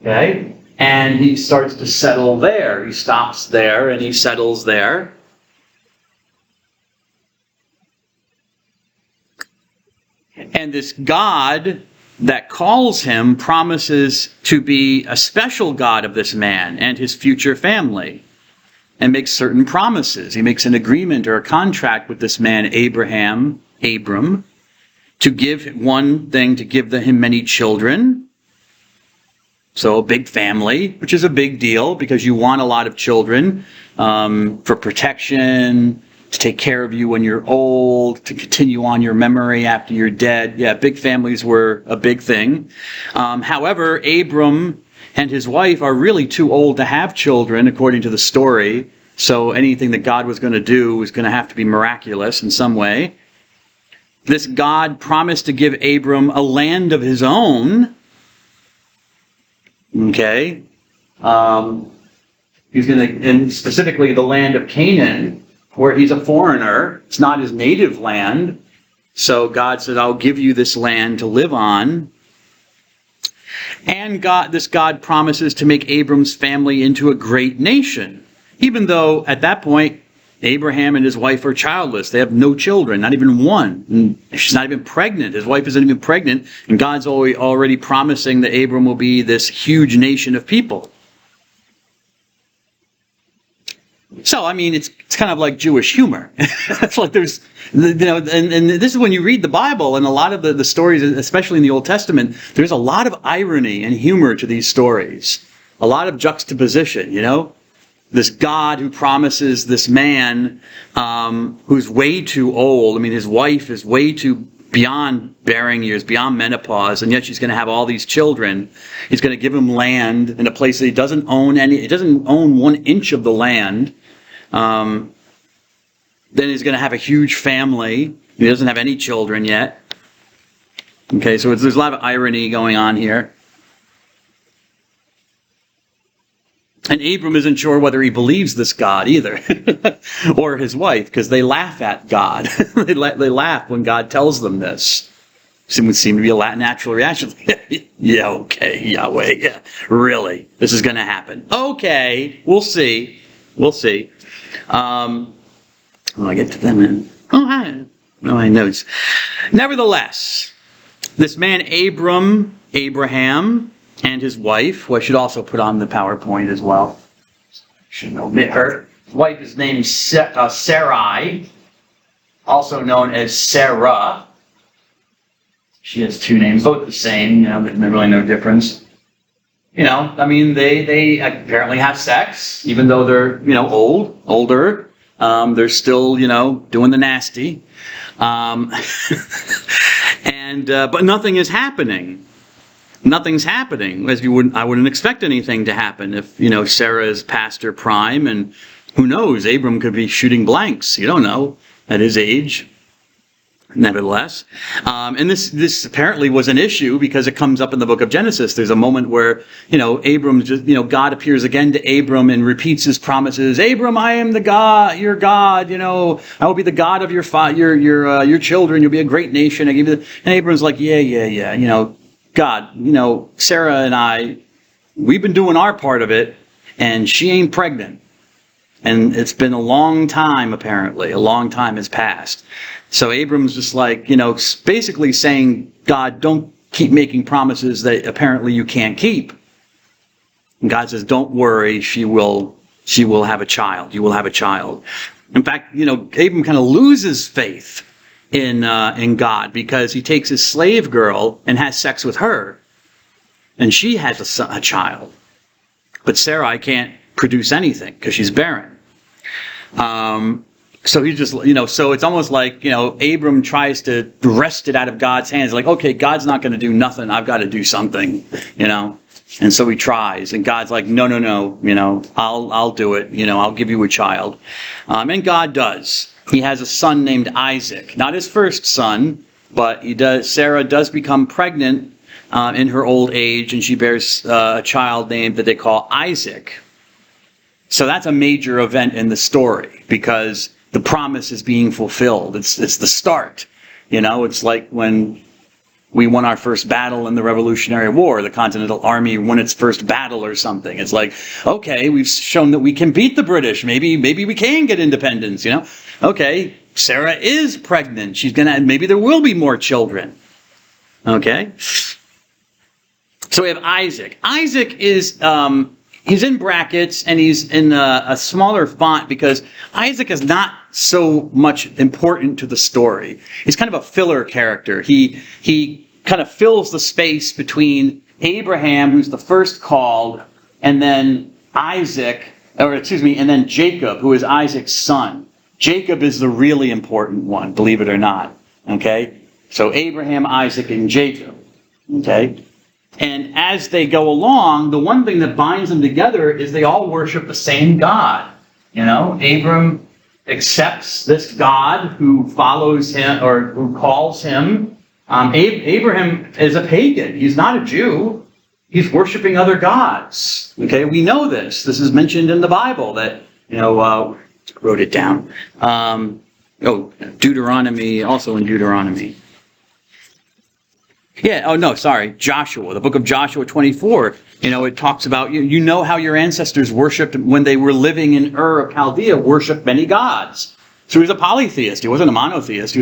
Okay? And he starts to settle there. He stops there and he settles there. And this God that calls him promises to be a special God of this man and his future family, and makes certain promises. He makes an agreement or a contract with this man, Abram, to give one thing, to give him many children. So a big family, which is a big deal because you want a lot of children for protection, to take care of you when you're old, to continue on your memory after you're dead. Yeah, big families were a big thing. However, Abram and his wife are really too old to have children, according to the story. So anything that God was going to do was going to have to be miraculous in some way. This God promised to give Abram a land of his own. Okay. He's going to, and specifically the land of Canaan, where he's a foreigner. It's not his native land. So God said, I'll give you this land to live on. And this God promises to make Abram's family into a great nation. Even though at that point, Abraham and his wife are childless. They have no children, not even one. And she's not even pregnant. His wife isn't even pregnant. And God's already promising that Abram will be this huge nation of people. So, I mean, it's kind of like Jewish humor. It's like there's, and this is when you read the Bible and a lot of the stories, especially in the Old Testament, there's a lot of irony and humor to these stories. A lot of juxtaposition, This God who promises this man who's way too old. I mean, his wife is way too beyond bearing years, beyond menopause, and yet she's going to have all these children. He's going to give him land in a place that he doesn't own he doesn't own 1 inch of the land. Then he's going to have a huge family. He doesn't have any children yet. Okay, so there's a lot of irony going on here. And Abram isn't sure whether he believes this God either, or his wife, because they laugh at God. They laugh when God tells them this. It would seem to be a natural reaction. Yeah, okay, Yahweh, yeah, really, this is going to happen. Okay, we'll see. We'll see. I get to them in. Oh, hi. No, my notes. Nevertheless, this man Abraham, and his wife, who I should also put on the PowerPoint as well. Shouldn't omit her. His wife is named Sarai, also known as Sarah. She has 2 names, both the same. There's really no difference. They apparently have sex, even though they're, older. They're still, doing the nasty. But nothing is happening. Nothing's happening, as I wouldn't expect anything to happen if, Sarah is past her prime, and who knows, Abram could be shooting blanks. You don't know at his age. Nevertheless, and this apparently was an issue because it comes up in the book of Genesis. There's a moment where, Abram God appears again to Abram and repeats his promises. Abram, I am the God, your God, I will be the God of your children. You'll be a great nation. And Abram's like, yeah. God, Sarah and I, we've been doing our part of it, and she ain't pregnant. And it's been a long time, apparently. A long time has passed. So Abram's just like, basically saying, God, don't keep making promises that apparently you can't keep. And God says, don't worry, she will have a child. You will have a child. In fact, Abram kind of loses faith in God because he takes his slave girl and has sex with her. And she has a child. But Sarai can't produce anything because she's barren. So he just, so it's almost like, Abram tries to wrest it out of God's hands. Like, okay, God's not going to do nothing. I've got to do something, And so he tries, and God's like, no, no, no, I'll do it. I'll give you a child. And God does. He has a son named Isaac, not his first son, but Sarah does become pregnant in her old age, and she bears a child named that they call Isaac. So that's a major event in the story because the promise is being fulfilled. It's the start. It's like when we won our first battle in the Revolutionary War. The Continental Army won its first battle or something. It's like, okay, we've shown that we can beat the British. Maybe we can get independence, Okay, Sarah is pregnant. Maybe there will be more children. Okay? So we have Isaac. Isaac is, he's in brackets and he's in a smaller font because Isaac is not so much important to the story. He's kind of a filler character. He kind of fills the space between Abraham, who's the first called, and then and then Jacob, who is Isaac's son. Jacob is the really important one, believe it or not. Okay? So Abraham, Isaac, and Jacob. Okay? And as they go along, the one thing that binds them together is they all worship the same God. Abram accepts this God who follows him or who calls him. Abraham is a pagan. He's not a Jew. He's worshiping other gods. Okay, we know this. This is mentioned in the Bible that, wrote it down. Deuteronomy, also in Deuteronomy. Joshua, the book of Joshua 24. It talks about, you know how your ancestors worshipped when they were living in Ur of Chaldea, worshipped many gods. So he was a polytheist. He wasn't a monotheist.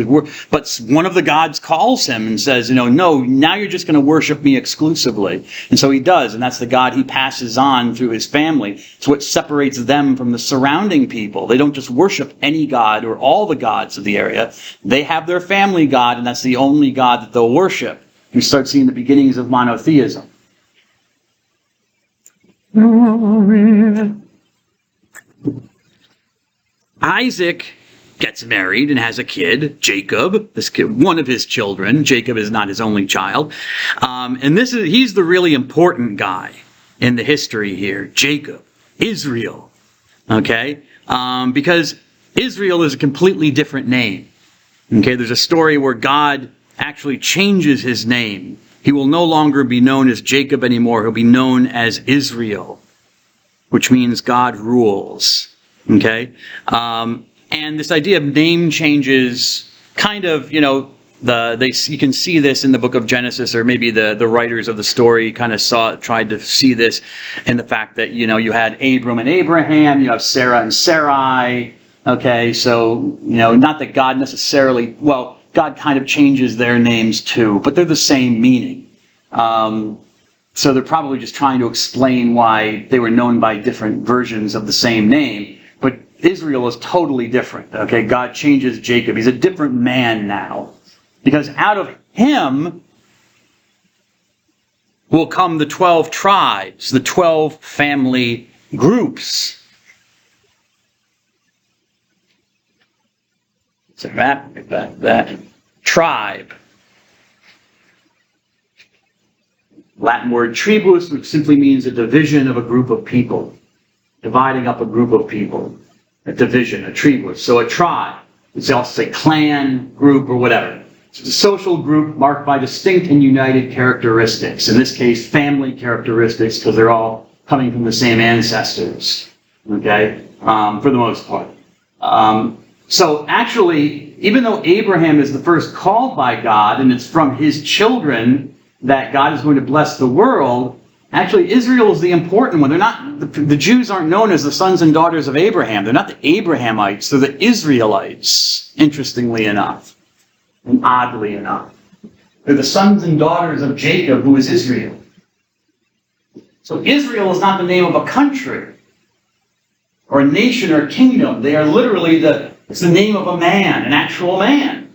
But one of the gods calls him and says, no, now you're just going to worship me exclusively. And so he does, and that's the God he passes on through his family. It's what separates them from the surrounding people. They don't just worship any god or all the gods of the area. They have their family god, and that's the only God that they'll worship. You start seeing the beginnings of monotheism. Isaac gets married and has a kid, Jacob. This kid, one of his children. Jacob is not his only child. He's the really important guy in the history here. Jacob. Israel. Okay? Because Israel is a completely different name. Okay? There's a story where God actually changes his name. He will no longer be known as Jacob anymore. He'll be known as Israel, which means God rules. Okay? And this idea of name changes kind of, you can see this in the book of Genesis, or maybe the writers of the story kind of tried to see this in the fact that, you had Abram and Abraham, you have Sarah and Sarai. Okay, so, not that God necessarily, God kind of changes their names too, but they're the same meaning. So they're probably just trying to explain why they were known by different versions of the same name. But Israel is totally different. Okay, God changes Jacob. He's a different man now. Because out of him will come the 12 tribes, the 12 family groups. So that tribe. Latin word tribus, which simply means a division of a group of people. Dividing up a group of people. A division, a tribus. So a tribe. It's also a clan, group, or whatever. It's a social group marked by distinct and united characteristics. In this case, family characteristics, because they're all coming from the same ancestors. Okay? For the most part. So actually, even though Abraham is the first called by God, and it's from his children that God is going to bless the world, actually Israel is the important one. They're not, the Jews aren't known as the sons and daughters of Abraham. They're not the Abrahamites. They're the Israelites, interestingly enough, and oddly enough. They're the sons and daughters of Jacob, who is Israel. So Israel is not the name of a country, or a nation or kingdom. They are literally it's the name of a man, an actual man.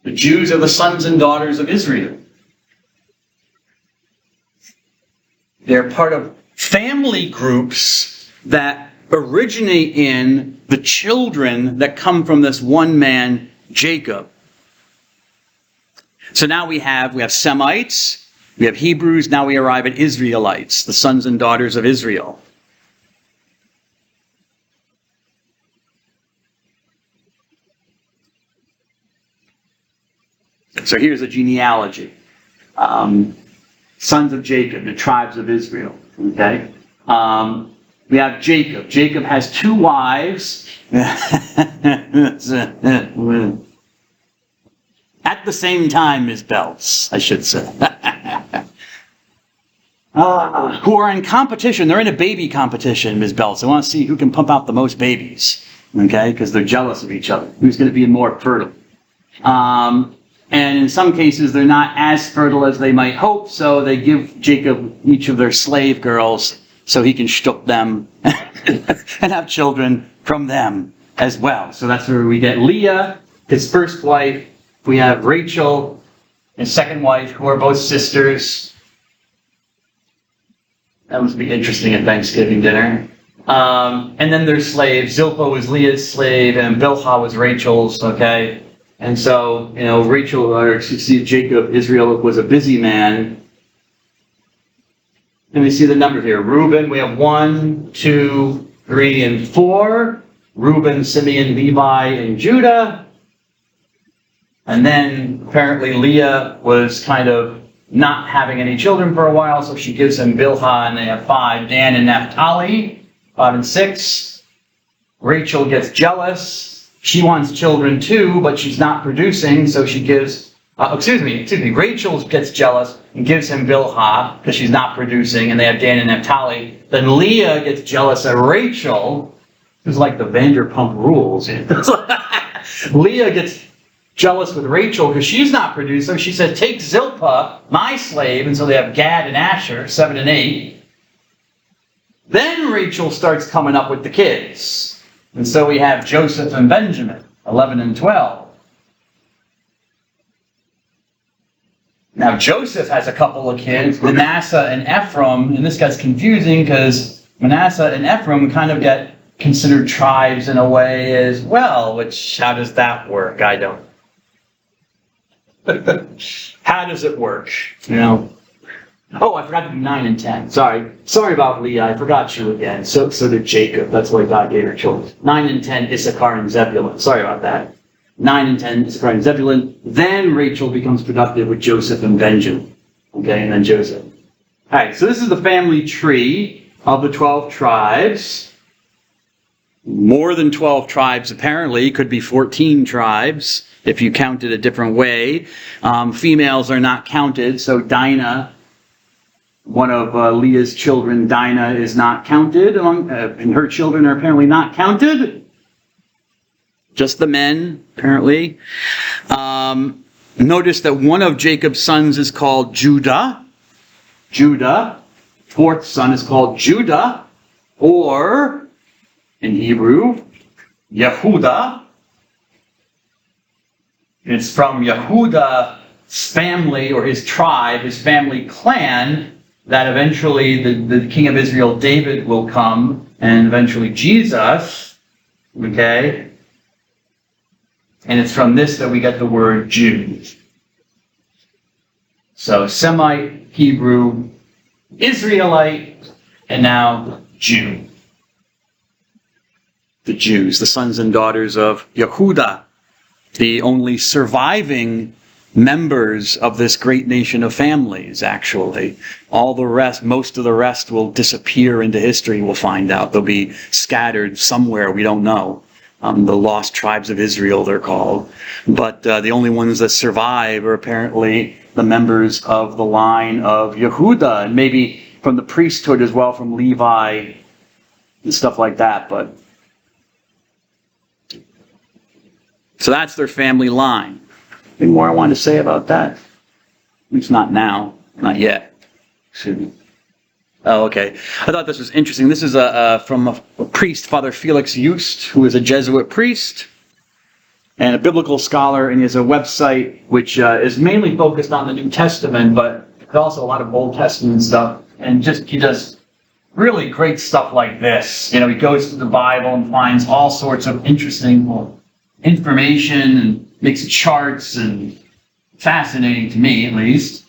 The Jews are the sons and daughters of Israel. They're part of family groups that originate in the children that come from this one man, Jacob. So now we have Semites, We have Hebrews, now we arrive at Israelites, the sons and daughters of Israel. So here's a genealogy. Sons of Jacob, the tribes of Israel. Okay? We have Jacob. Jacob has 2 wives. At the same time, Ms. Belts, I should say. Who are in competition. They're in a baby competition, Ms. Belts. They want to see who can pump out the most babies. Okay? Because they're jealous of each other. Who's going to be more fertile? And in some cases, they're not as fertile as they might hope, so they give Jacob each of their slave girls so he can shtup them and have children from them as well. So that's where we get Leah, his first wife. We have Rachel, his second wife, who are both sisters. That must be interesting at Thanksgiving dinner. And then their slaves. Zilpah was Leah's slave, and Bilhah was Rachel's, okay? And so, Jacob, Israel was a busy man. And we see the number here. Reuben, we have 1, 2, 3, and 4. Reuben, Simeon, Levi, and Judah. And then apparently Leah was kind of not having any children for a while, so she gives him Bilhah, and they have 5. Dan and Naphtali, 5 and 6. Rachel gets jealous. She wants children too, but she's not producing, so she gives, Rachel gets jealous and gives him Bilhah because she's not producing, and they have Dan and Naphtali. Then Leah gets jealous at Rachel, who's like the Vanderpump Rules. Leah gets jealous with Rachel because she's not producing. She said, take Zilpah, my slave, and so they have Gad and Asher, 7 and 8. Then Rachel starts coming up with the kids. And so we have Joseph and Benjamin, 11 and 12. Now Joseph has a couple of kids, Manasseh and Ephraim, and this gets confusing because Manasseh and Ephraim kind of get considered tribes in a way as well, which, how does that work? I don't. How does it work? Oh, I forgot to do 9 and 10. Sorry about Leah. I forgot you again. So did Jacob. That's why God gave her children. 9 and 10, Issachar and Zebulun. Sorry about that. 9 and 10, Issachar and Zebulun. Then Rachel becomes productive with Joseph and Benjamin. Okay, and then Joseph. All right, so this is the family tree of the 12 tribes. More than 12 tribes, apparently. Could be 14 tribes, if you count it a different way. Females are not counted, so Dinah, one of Leah's children, Dinah, is not counted, and her children are apparently not counted. Just the men, apparently. Notice that one of Jacob's sons is called Judah. Judah. 4th son is called Judah, or, in Hebrew, Yehudah. It's from Yehuda's family, or his tribe, his family clan, that eventually the king of Israel, David, will come, and eventually Jesus, okay? And it's from this that we get the word Jew. So Semite, Hebrew, Israelite, and now Jew. The Jews, the sons and daughters of Yehudah, the only surviving members of this great nation of families, actually. All the rest, most of the rest will disappear into history, we'll find out. They'll be scattered somewhere, we don't know. The lost tribes of Israel, they're called. But the only ones that survive are apparently the members of the line of Yehudah, and maybe from the priesthood as well, from Levi and stuff like that. But so that's their family line. Anything more I want to say about that? At least not now. Not yet. Oh, okay. I thought this was interesting. This is from a priest, Father Felix Just, who is a Jesuit priest and a biblical scholar, and he has a website which is mainly focused on the New Testament, but also a lot of Old Testament stuff. And he does really great stuff like this. He goes through the Bible and finds all sorts of interesting information and makes charts, and fascinating to me, at least.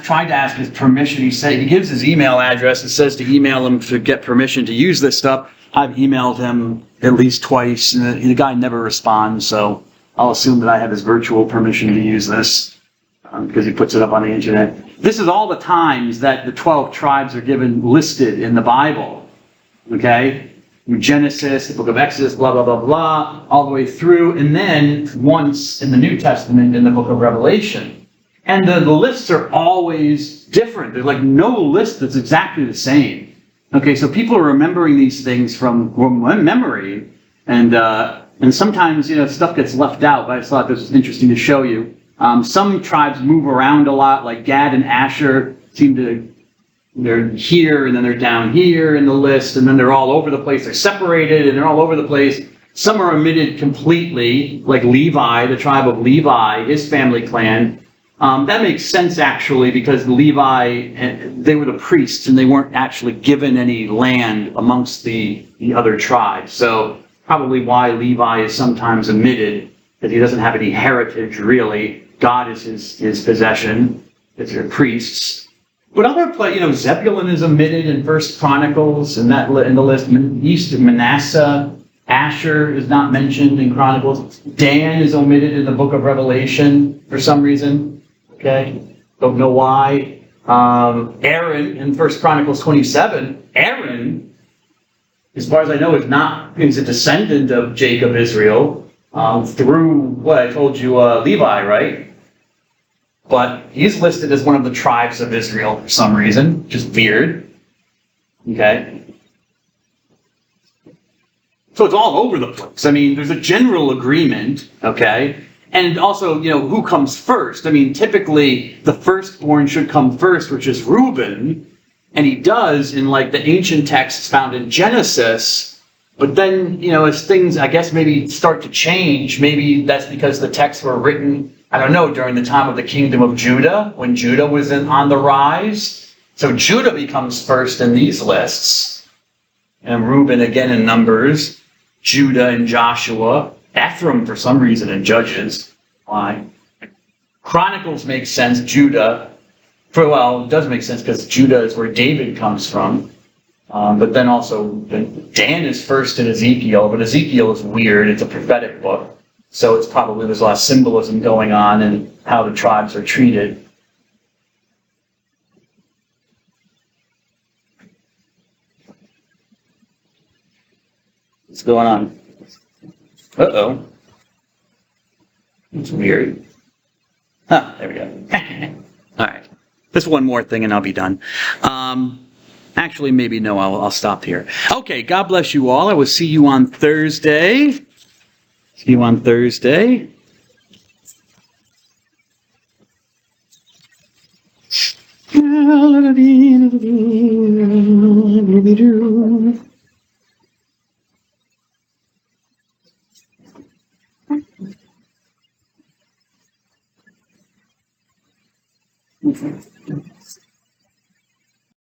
tried to ask his permission. He gives his email address and says to email him to get permission to use this stuff. I've emailed him at least twice, and the guy never responds, so I'll assume that I have his virtual permission to use this because he puts it up on the internet. This is all the times that the 12 tribes are given listed in the Bible, okay? From Genesis, the book of Exodus, blah, blah, blah, blah, all the way through, and then once in the New Testament in the book of Revelation. And the lists are always different. There's like no list that's exactly the same. Okay, so people are remembering these things from memory, and sometimes, stuff gets left out, but I just thought this was interesting to show you. Some tribes move around a lot, like Gad and Asher they're here, and then they're down here in the list, and then they're all over the place. They're separated, and they're all over the place. Some are omitted completely, like Levi, the tribe of Levi, his family clan. That makes sense, actually, because Levi, they were the priests, and they weren't actually given any land amongst the other tribes. So probably why Levi is sometimes omitted, that he doesn't have any heritage, really. God is his possession. It's their priests. But other Zebulun is omitted in First Chronicles, in the list. East of Manasseh, Asher is not mentioned in Chronicles. Dan is omitted in the book of Revelation for some reason. Okay, don't know why. Aaron in First Chronicles 27. Aaron, as far as I know, is a descendant of Jacob, Israel, through what I told you, Levi, right? But he's listed as one of the tribes of Israel for some reason, just weird. Okay? So it's all over the place. I mean, there's a general agreement, okay? And also, who comes first? I mean, typically, the firstborn should come first, which is Reuben, and he does in, the ancient texts found in Genesis. But then, as things, I guess, maybe start to change, maybe that's because the texts were written, I don't know, during the time of the kingdom of Judah, when Judah was on the rise. So Judah becomes first in these lists. And Reuben again in Numbers, Judah and Joshua, Ephraim for some reason in Judges. Why? Chronicles makes sense, Judah. It does make sense because Judah is where David comes from. But then also, Dan is first in Ezekiel, but Ezekiel is weird. It's a prophetic book. So it's probably, there's a lot of symbolism going on in how the tribes are treated. What's going on? Uh-oh. It's weird. There we go. All right. Just one more thing and I'll be done. Actually, maybe no, I'll stop here. Okay, God bless you all. I will see you on Thursday. See you on Thursday.